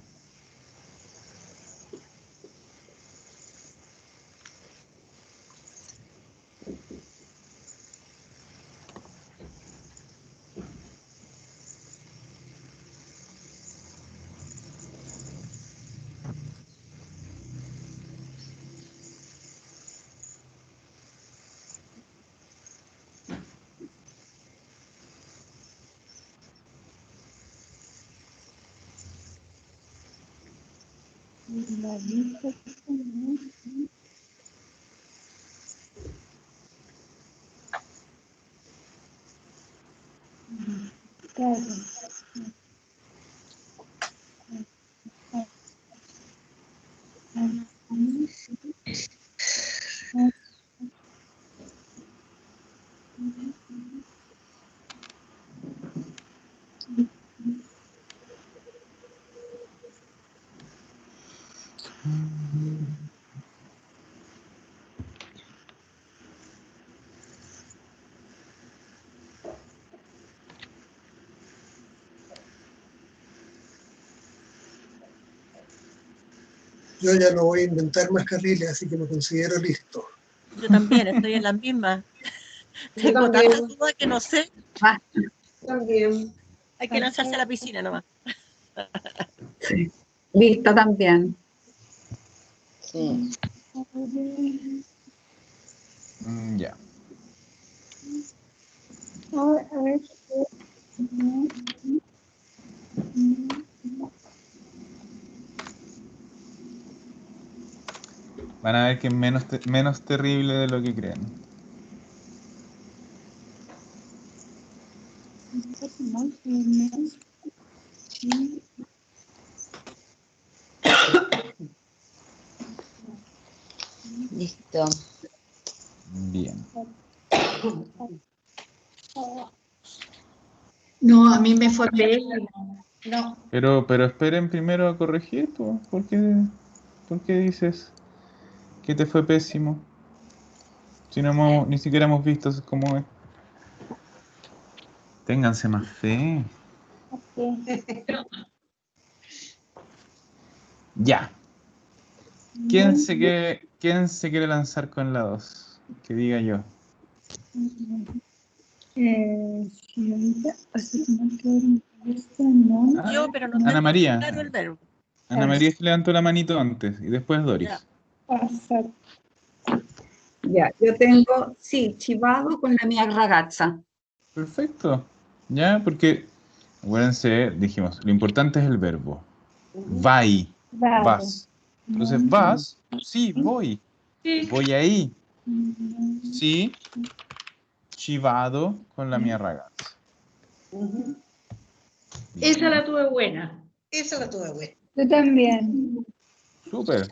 La lista que tenemos. Claro. Yo ya no voy a inventar más carriles, así que me considero listo. Yo también estoy en la misma. Yo Tengo también, tantas dudas que no sé. Ah, también. Hay que lanzarse a la piscina nomás. sí. Lista también. Sí. Ya. A ver. Van a ver que es menos terrible de lo que creen. Listo. Bien. No, a mí me fue pésimo. No, Pero esperen primero a corregir, pues. ¿Por qué dices que te fue pésimo? Si ni siquiera hemos visto cómo es. Ténganse más fe. Ya. ¿Quién se quiere lanzar con la 2? Que diga yo. Señorita, así como que no. Ah, Yo, pero no Ana tengo María. claro el verbo. Ana María se levantó la manito antes y después Ya. Doris. Pasar. Ya, yo tengo, sí, chivado con la mia ragazza. Perfecto. Ya, porque acuérdense, dijimos, lo importante es el verbo. Vai, Vale. vas. Entonces, vas, sí, voy. Voy ahí. Sí, chivado con la mia ragazza. Ujú. esa la tuve buena. Esa la tuve buena. Yo también. Súper.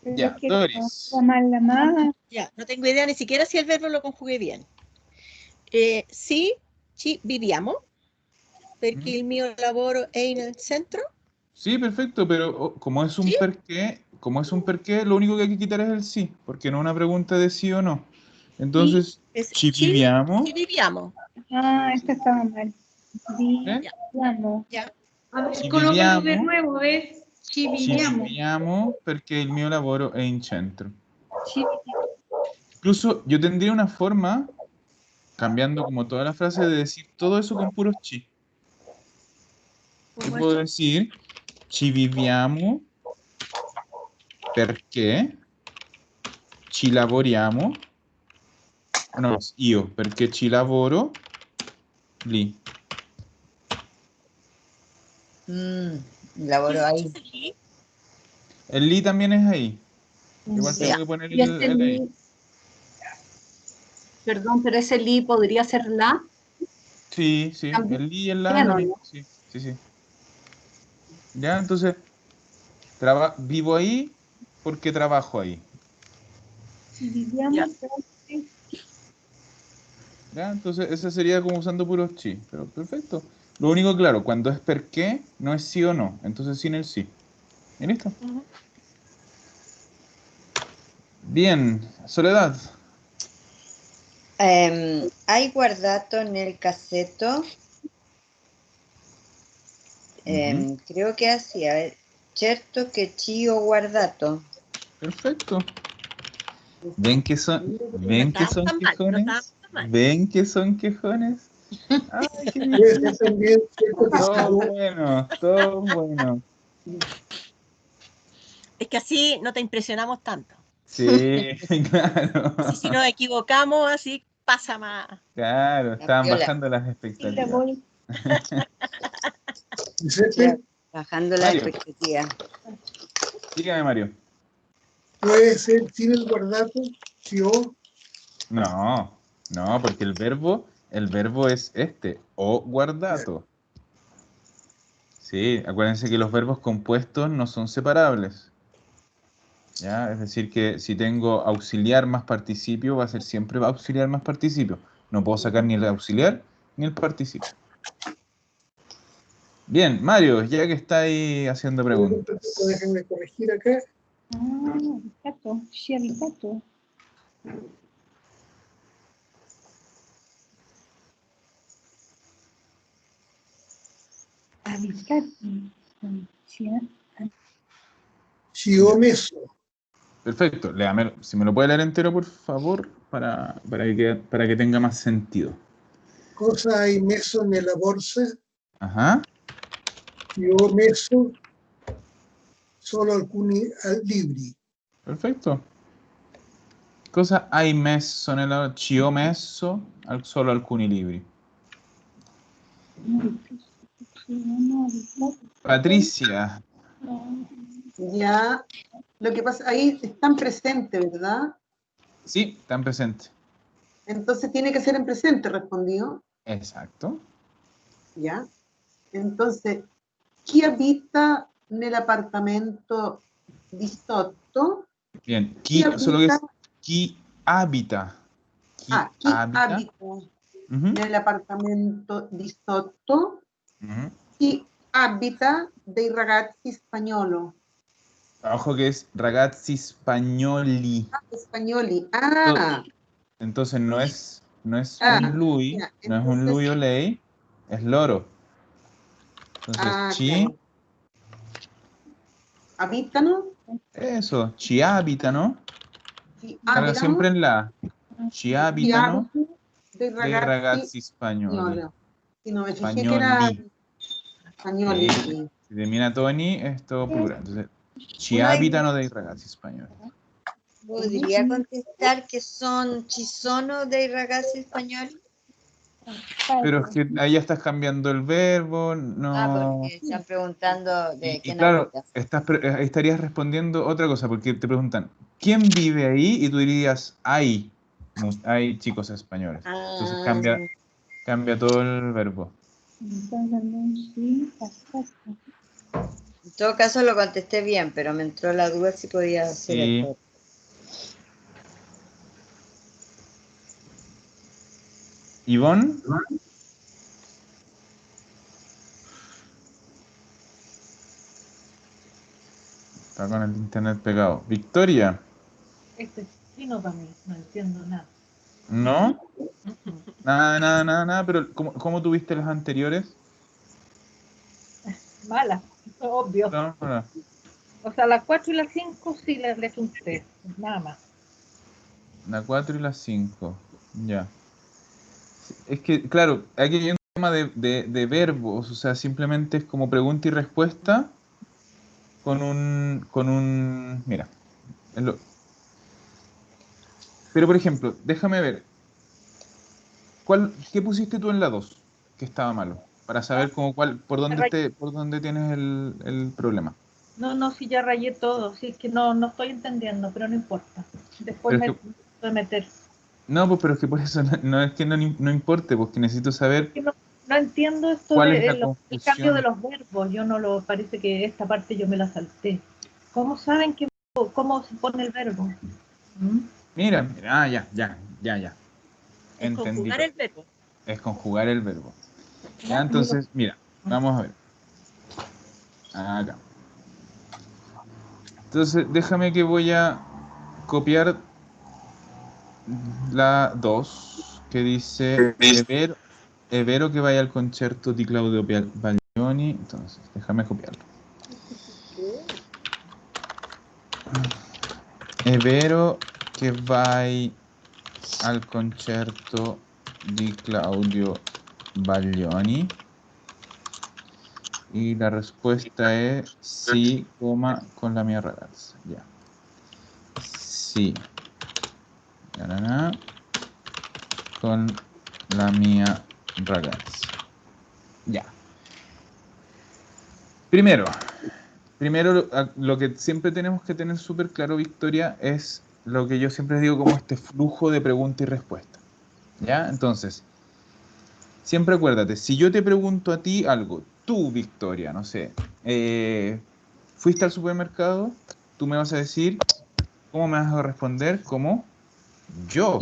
Pero Ya, que Doris. tomar la mano. Ya, no tengo idea ni siquiera si el verbo lo conjugué bien. Sì, ci viviamo, perché il mio lavoro è in centro. Sí, perfecto, pero como es un ¿Sí? perqué, lo único que hay que quitar es el sí, porque no es una pregunta de sí o no. Y Entonces, es ci ci viviamo, viviamo. Ah, esta estaba mal. ¿eh? Viviamo. Ya. A ver, Ci colócalo de viviamo, nuevo, ¿ves? Si ci viviamo. viviamo perché il mio lavoro è in centro. Ci Incluso yo tendría una forma cambiando como toda la frase de decir todo eso con puros chi. Yo ¿Cómo puedo eso? decir ci viviamo perché ci lavoriamo. No, io perché ci lavoro lì. Laboro ahí. Sí, El li también es ahí. Igual Sí. tengo que poner Y ese el ahí. li, perdón, pero ese li podría ser la. Sí, sí, También. el li y el la es Bueno, lo mismo. Sí, sí, sí. Ya, entonces, vivo ahí porque trabajo ahí. Si vivíamos en- Ya, entonces, ese sería como usando puros chi. Pero perfecto. Lo único, claro, cuando es per qué, no es sí o no. Entonces, sin el sí. ¿Y listo? Ujú. Bien, Soledad. Hai guardato nel cassetto, creo que así, a ver, certo che ci ho guardato. Perfecto. ¿Ven que son, No ven que estábamos son tan mal, no estábamos quejones? tan mal. ¿Ven que son quejones? Ay, qué Puede ser difícil. también cierto que Todo si bueno, todo bueno. Es que así no te impresionamos tanto. Sí, claro. Así si nos equivocamos, así pasa más. Claro, La estaban piola. bajando las y la expectativas. voy Giuseppe Bajando la Mario. expectativa. Dígame, Mario. puede ser sin el guardato, si o, No, no, porque el verbo es este, o guardato. Sí, acuérdense que los verbos compuestos no son separables. ¿Ya? Es decir, que si tengo auxiliar más participio, va a ser siempre auxiliar más participio. No puedo sacar ni el auxiliar ni el participio. Bien, Mario, ya que está ahí haciendo preguntas. déjenme corregir acá, abitato, si abitato. Abitato. Si si o messo, Perfecto, léame, si me lo puede leer entero, por favor, para que tenga más sentido. cosa hai messo nella borsa, Ajá, si ho messo solo alcuni libri, perfecto. Cosa hai messo nella... Ci ho messo solo alcuni libri. Patricia, Ya, lo que pasa, ahí están presentes, ¿verdad? sí, están presentes. Entonces tiene que ser en presente, respondió. Exacto. Ya. Entonces, chi abita nell'appartamento di sotto? Bien, Chi solo que abita, es chi habita. chi abita Ujú, nell'appartamento di sotto? ujú. Chi abita dei ragazzi spagnolo? Ojo que es ragazzi spagnoli. Spagnoli. Entonces no es un Ya. lui, no es un Entonces, lui o lei, es loro. Entonces, chi, claro. Abitano, eso, ci abitano, chi carga siempre abitano, en la. Ci chi abitano abitano dei dei ragazzi ragazzi spagnoli. spagnolo. Sí, no me fijé que era Spagnoli. spagnoli, Sí, sí. si termina Tony, es todo plural. Entonces, ci Uno abitano dei ragazzi spagnoli. podría contestar que ci sono dei ragazzi spagnoli. Pero es que ahí ya estás cambiando el verbo, no. Porque están preguntando de Y quién claro, habita. ahí estarías respondiendo otra cosa, porque te preguntan, ¿quién vive ahí? Y tú dirías, hay chicos españoles. Entonces cambia todo el verbo. En todo caso lo contesté bien, pero me entró la duda si podía ser Sí. esto. Ivonne, está con el internet pegado. Victoria, Este es chino para mí, no entiendo nada. ¿no? Nada, pero ¿cómo tuviste las anteriores? Mala, obvio. No. O sea, las 4 y las 5 sí les junté, nada más. La 4 y la 5, ya. Es que, claro, aquí hay un tema de verbos, o sea, simplemente es como pregunta y respuesta mira, es lo- pero por ejemplo, déjame ver, ¿qué pusiste tú en la 2 que estaba malo? Para saber como por dónde tienes el problema. No, no, sí, ya rayé todo. Sí, es que no estoy entendiendo, pero no importa. Después Pero me es que- voy a meter. no, pues, pero es que por eso no es que no importe, porque necesito saber Que no entiendo esto cuál es de la el cambio de confusión. los verbos. Yo no lo, parece que esta parte yo me la salté. ¿Cómo saben cómo se pone el verbo? ¿Mm? Mira, ya. Es Entendí. conjugar el verbo. Es conjugar el verbo. Ya, ¿No? entonces, mira, vamos a ver. Acá. Entonces, déjame que voy a copiar la 2 que dice Evero que vaya al concierto di Claudio Baglioni. Entonces, déjame copiarlo. Evero che vai al concerto di Claudio Baglioni. Y la respuesta es sí, coma, con la mia ragazza. Ya. Sí. Con la mia ragazza. Ya. Primero, lo que siempre tenemos que tener súper claro, Victoria, es lo que yo siempre digo como este flujo de pregunta y respuesta. ¿Ya? Entonces, siempre acuérdate, si yo te pregunto a ti algo, tú, Victoria, no sé, fuiste al supermercado, tú me vas a decir, ¿cómo me vas a responder? Como yo.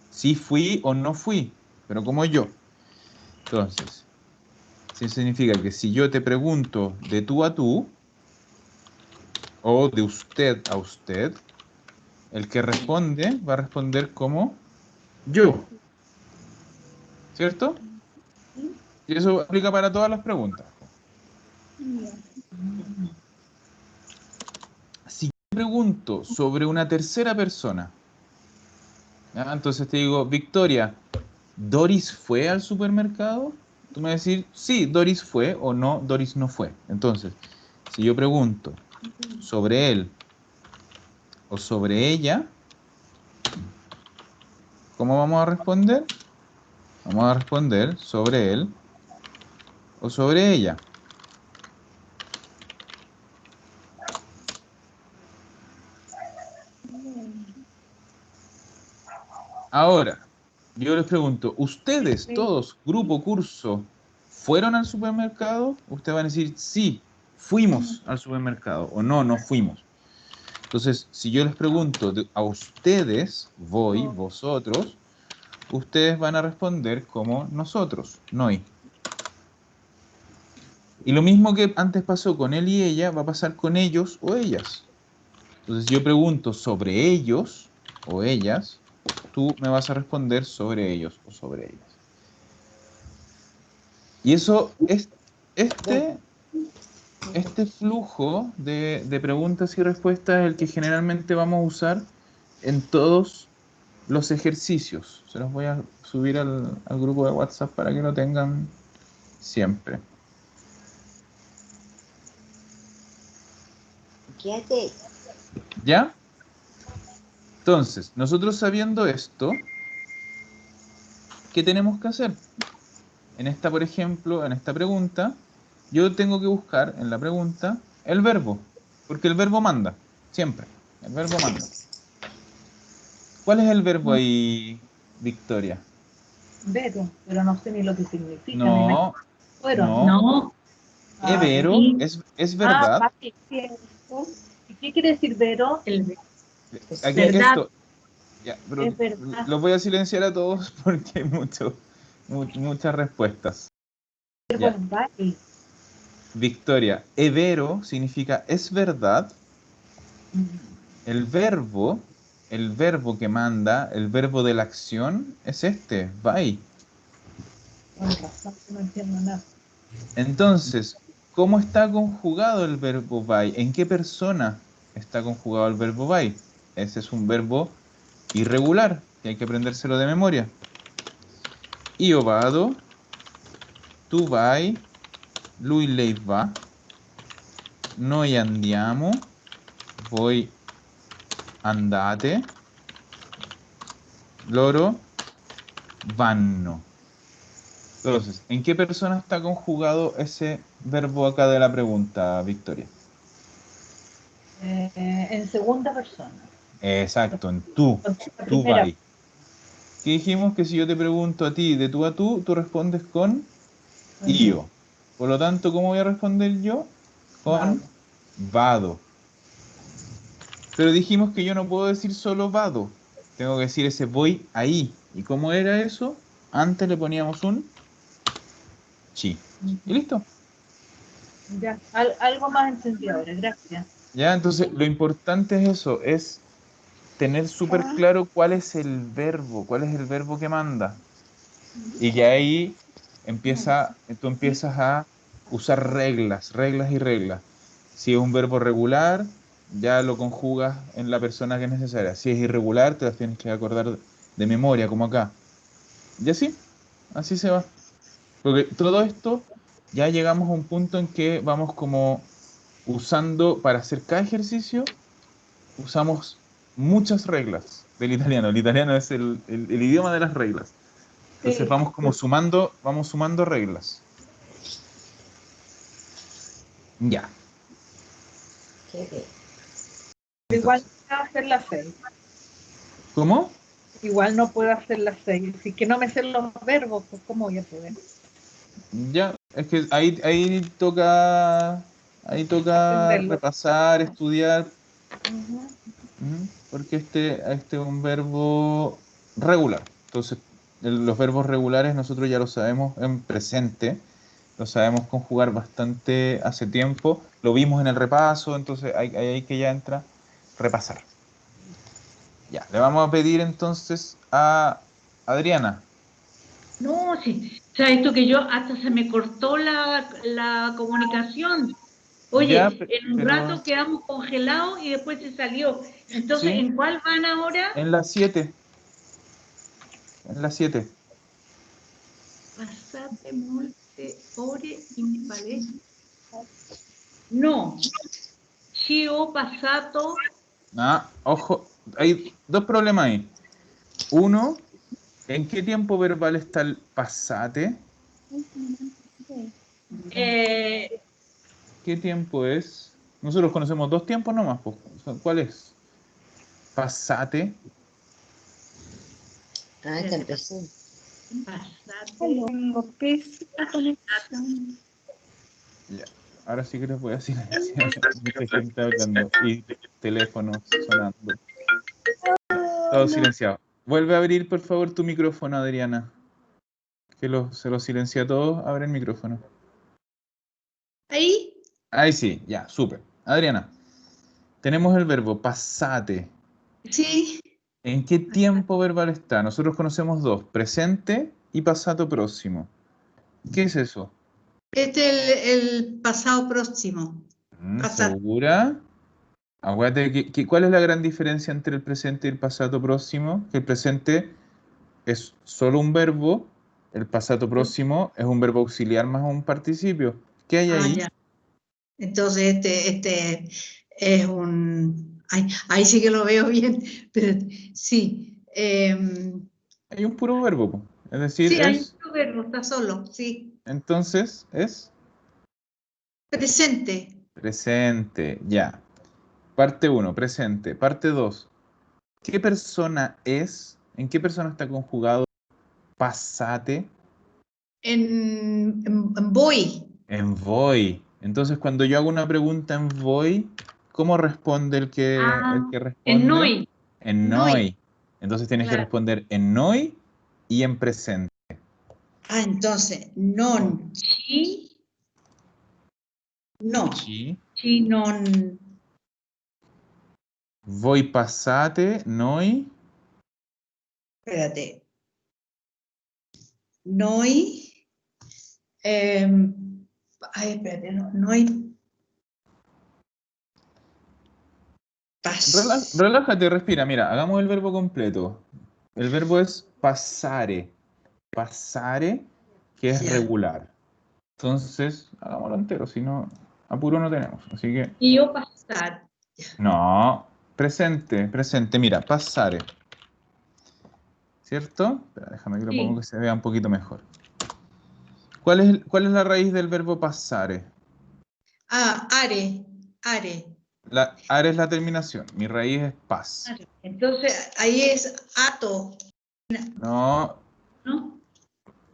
Si fui o no fui, pero como yo. Entonces, sí significa que si yo te pregunto de tú a tú, o de usted a usted, el que responde va a responder como yo. ¿Cierto? Y eso aplica para todas las preguntas. Si yo pregunto sobre una tercera persona, ¿ya? Entonces te digo, Victoria, ¿Doris fue al supermercado? Tú me vas a decir, sí, Doris fue, o no, Doris no fue. Entonces, si yo pregunto sobre él o sobre ella, ¿cómo vamos a responder? Vamos a responder sobre él o sobre ella. Ahora, yo les pregunto, ¿ustedes todos, grupo, curso, fueron al supermercado? Ustedes van a decir, sí, fuimos al supermercado, o no, no fuimos. Entonces, si yo les pregunto a ustedes, voy, vosotros, ustedes van a responder como nosotros, noi. Y lo mismo que antes pasó con él y ella, va a pasar con ellos o ellas. Entonces, si yo pregunto sobre ellos o ellas, tú me vas a responder sobre ellos o sobre ellas. Y eso es este flujo de preguntas y respuestas es el que generalmente vamos a usar en todos los ejercicios. Se los voy a subir al grupo de WhatsApp para que lo tengan siempre. Quédate. ¿Ya? Entonces, nosotros sabiendo esto, ¿qué tenemos que hacer? En esta, por ejemplo, en esta pregunta, yo tengo que buscar en la pregunta el verbo, porque el verbo manda, siempre. El verbo manda. ¿Cuál es el verbo ahí, Victoria? Vero, pero no sé ni lo que significa. No, Fueron. no. No, Evero sí, es verdad. Vale, cierto. ¿Y qué quiere decir Vero? Aquí verdad. esto. Ya, pero Es verdad. los voy a silenciar a todos porque hay muchas respuestas. Verbo Ya. es vale. Victoria, evero significa es verdad. El verbo que manda, el verbo de la acción es este, vai. Con razón, no entiendo nada. Entonces, ¿cómo está conjugado el verbo vai? ¿En qué persona está conjugado el verbo vai? Ese es un verbo irregular, que hay que aprendérselo de memoria. io vado, tu vai, lui, lei va, noi andiamo, voi andate, loro vanno. Entonces, ¿en qué persona está conjugado ese verbo acá de la pregunta, Victoria? En segunda persona. Exacto, en tú. La Tú primera. vai. ¿Qué dijimos? Que si yo te pregunto a ti de tú a tú respondes con io. Por lo tanto, ¿cómo voy a responder yo? Con vado. Pero dijimos que yo no puedo decir solo vado. Tengo que decir ese voy ahí. ¿Y cómo era eso? Antes le poníamos un chi. ¿Y listo? Ya, algo más entendido ahora, gracias. Ya, entonces lo importante es eso, es tener súper claro cuál es el verbo que manda. Y ya ahí tú empiezas a usar reglas y reglas. Si es un verbo regular, ya lo conjugas en la persona que es necesaria. Si es irregular, te las tienes que acordar de memoria, como acá. Y así se va. Porque todo esto, ya llegamos a un punto en que vamos como usando, para hacer cada ejercicio, usamos muchas reglas del italiano. El italiano es el idioma de las reglas. Entonces Sí. vamos sumando reglas. Ya. Qué bien. Igual no puedo hacer las 6. ¿Cómo? Igual no puedo hacer las 6. Si que no me sé los verbos, pues ¿cómo voy a poder? Ya, es que ahí toca Aprenderlo. repasar, estudiar, Ujú. porque este es un verbo regular. Entonces, los verbos regulares nosotros ya los sabemos en presente, los sabemos conjugar bastante hace tiempo, lo vimos en el repaso, entonces hay que ya entra repasar. Ya, le vamos a pedir entonces a Adriana. No, sí, sabes tú que yo hasta se me cortó la comunicación. Ya, Oye, en un pero rato quedamos congelados y después se salió. Entonces, sí, ¿en cuál van ahora? en las 7. En las 7. Passate molte ore in palestra. No, ci ho passato. Ah, ojo, hay dos problemas ahí. Uno, ¿en qué tiempo verbal está el pasate? ¿Qué tiempo es? Nosotros conocemos dos tiempos nomás, pues. ¿Cuál es? Pasate. Ah, está empezando. Passate. Tengo pésima conexión. Ya. Ahora sí que les voy a silenciar. Mucha gente hablando y teléfonos sonando. Todo silenciado. Vuelve a abrir, por favor, tu micrófono, Adriana. Se lo silencia a todos. Abre el micrófono. Ahí, Ahí sí, ya, súper. Adriana, tenemos el verbo pasate. sí, ¿En qué tiempo verbal está? Nosotros conocemos dos, presente y pasado próximo. ¿Qué es eso? este es el pasado próximo. Pasate. ¿Segura? Acuérdate ¿cuál es la gran diferencia entre el presente y el pasado próximo? Que el presente es solo un verbo, el pasado próximo es un verbo auxiliar más un participio. ¿Qué hay ahí? Ya. Entonces, este es un. Ahí sí que lo veo bien, pero sí. Hay un puro verbo, po. Es decir, Sí, hay un verbo, está solo, sí. entonces es Presente. presente, ya. Parte 1, presente. Parte 2, ¿qué persona es? ¿En qué persona está conjugado pasate? En voy. En voy. Entonces, cuando yo hago una pregunta en voy, ¿cómo responde el que responde? En noi. En Noi. noi. Entonces tienes que Claro. responder en noi y en presente. Entonces, non ci. No. Ci. Ci non. Voi passate, noi. Espérate. Noi. Espérate, no, noi. Relájate, respira. Mira, hagamos el verbo completo. El verbo es passare. passare, que es Ya. regular. Entonces, hagámoslo entero, si no, apuro no tenemos. Así que, Io passare. no, presente, mira, passare. ¿Cierto? Espera, déjame que lo pongo que se vea un poquito mejor. ¿Cuál es la raíz del verbo passare? Ah, are. Are es la terminación, mi raíz es pas. Entonces, ahí es ato, No, ¿no?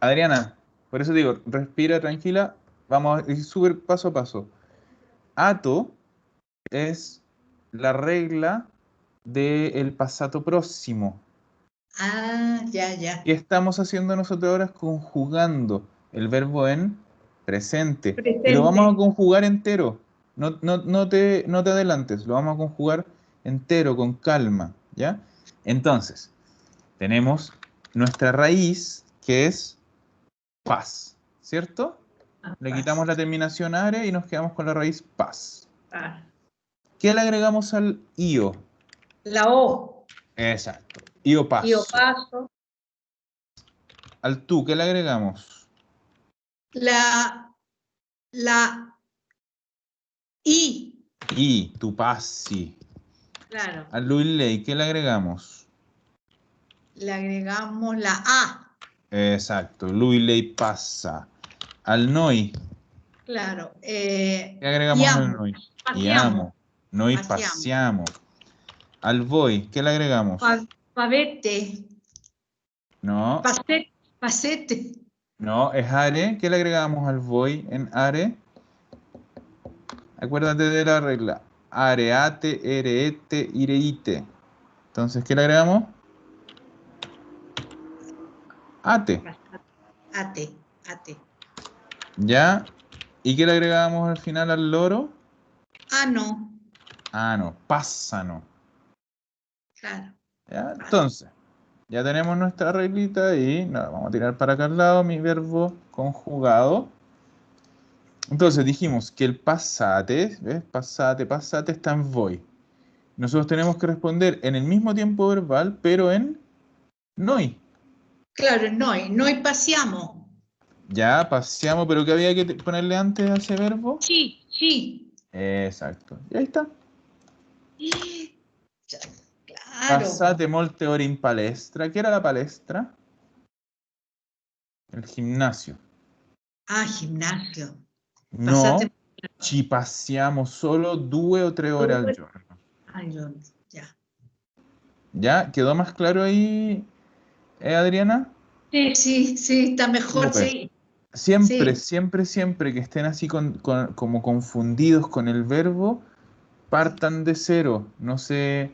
Adriana, por eso digo, respira tranquila, vamos a ir súper paso a paso. Ato es la regla del passato próximo. Ah, ya. ¿Qué estamos haciendo nosotros ahora? Conjugando el verbo en presente. Y lo vamos a conjugar entero. No te adelantes, lo vamos a conjugar entero, con calma, ¿ya? Entonces, tenemos nuestra raíz, que es pas, ¿cierto? Le quitamos la terminación are y nos quedamos con la raíz pas. Ah, ¿Qué le agregamos al io? la O. Exacto. Io passo. Io paso. Al tú, ¿qué le agregamos? La I. Y, tu passi. Claro. Al lui lei, ¿qué le agregamos? Le agregamos la A. Exacto. Lui lei passa. Al noi, Claro. ¿qué agregamos al noi? Passiamo. Noi Passiamo. passiamo. Al voi, ¿qué le agregamos? Pavete. No, Pasete. no, es are. ¿Qué le agregamos al voi en are? Acuérdate de la regla. Areate, ereete, ireite. Entonces, ¿qué le agregamos? Ate. Ate. ¿Ya? ¿Y qué le agregamos al final al loro? Ano. No, pásano. Claro. ¿Ya? Entonces, ya tenemos nuestra reglita y nada, vamos a tirar para acá al lado mi verbo conjugado. Entonces dijimos que el passate, ¿ves? Passate está en voi. Nosotros tenemos que responder en el mismo tiempo verbal, pero en noi. Claro, noi passiamo. Ya, paseamos, pero ¿qué había que ponerle antes a ese verbo? Ci. Exacto. Y ahí está. Claro. Passate molte ore in palestra. ¿Qué era la palestra? El gimnasio. Ah, gimnasio. No, Passate. ci passiamo solo 2 o 3 ore al giorno. Ya. ¿Ya? ¿Quedó más claro ahí, Adriana? Sí, está mejor, Súper. sí. Siempre, Sí. siempre que estén así como confundidos con el verbo, partan de cero. No se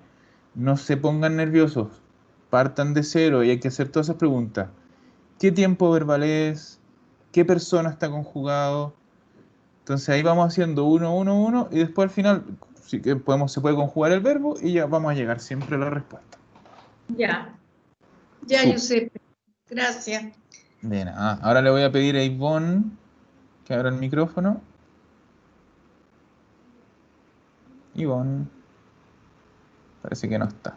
pongan nerviosos. Partan de cero y hay que hacer todas esas preguntas. ¿Qué tiempo verbal es? ¿Qué persona está conjugado? Entonces ahí vamos haciendo uno y después al final sí que se puede conjugar el verbo y ya vamos a llegar siempre a la respuesta. Ya, Súper. Giuseppe. Gracias. De nada. Ahora le voy a pedir a Ivonne que abra el micrófono. Ivonne. Parece que no está.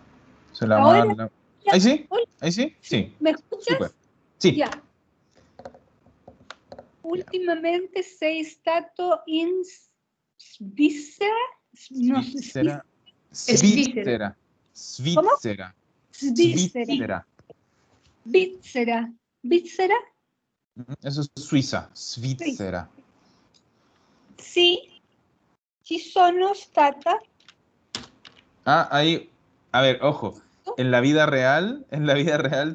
Se la Ahora, manda. ya. ¿Ahí sí? Hola. ¿Ahí sí? Sí. ¿Me escuchas? Súper. Sí. Ya. Últimamente sei stato in Svizzera. No, Svizzera. Svizzera. Svizzera. Svizzera. Svizzera. Svizzera? Eso es Suiza. Svizzera. Sì, ci sono stata. Ahí. A ver, ojo. En la vida real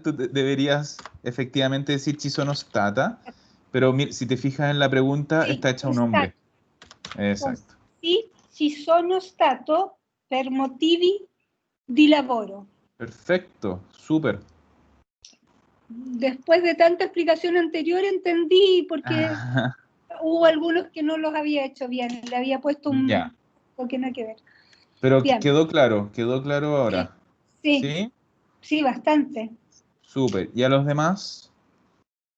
tú deberías efectivamente decir ci sono stata, pero si te fijas en la pregunta, Sì, está hecha un hombre. Exacto. Sì, ci sono stato per motivi di lavoro. Perfecto, súper. Después de tanta explicación anterior entendí porque hubo algunos que no los había hecho bien, le había puesto un Ya. porque no hay que ver. Pero Bien. quedó claro ahora. Sí, sí, bastante. Súper. ¿Y a los demás?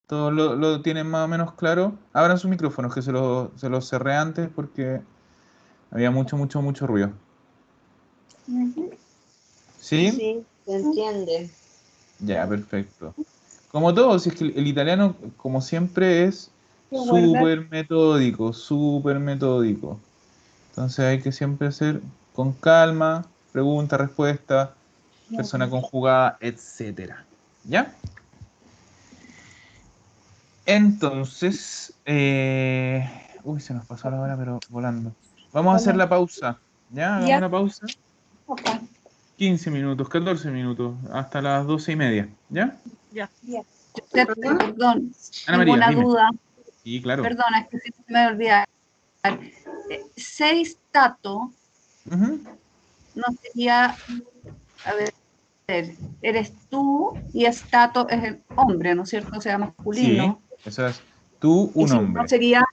¿Todos lo tienen más o menos claro? Abran sus micrófonos, que se los cerré antes porque había mucho ruido. Ujú. ¿Sí? Sí, se entiende. Ya, perfecto. Como todo, si es que el italiano, como siempre, es Que guardar. súper metódico, súper metódico. Entonces hay que siempre hacer con calma, pregunta, respuesta, persona conjugada, etcétera. ¿Ya? Entonces, uy, se nos pasó la hora, pero volando. Vamos a hacer la pausa. ¿Ya? Hagamos Ya. una pausa. Ok. 15 minutos, 14 minutos, hasta las 12:30. ¿Ya? Ya. Josep, perdón, Ana tengo María, una dime. duda. Sí, claro. Perdona, es que si me voy a olvidar. Seistato Ujú. no sería, a ver, eres tú y estato es el hombre, ¿no es cierto? O sea, Sí, masculino. eso es tú, Y un si no hombre. sería,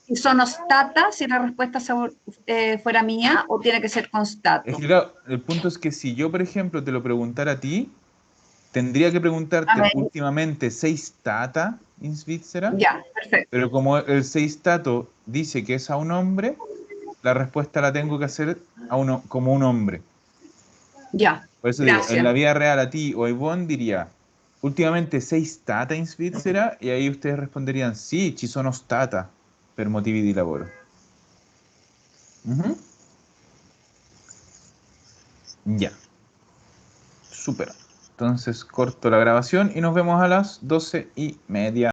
y sonostata, si la respuesta fuera mía, o tiene que ser Es constato. que claro, el punto es que si yo, por ejemplo, te lo preguntara a ti, tendría que A preguntarte ver, últimamente seis tata in Svizzera, ya, perfecto. pero como el seis tato dice que es a un hombre, la respuesta la tengo que hacer a uno, como un hombre. Ya, Por eso digo, en gracias. la vida real a ti o a Ivonne diría, últimamente seis tata in Svizzera, y ahí ustedes responderían, sí, ci sono stata per motivi di lavoro. Ujú. Ya, súper. Entonces corto la grabación y nos vemos a las 12:30.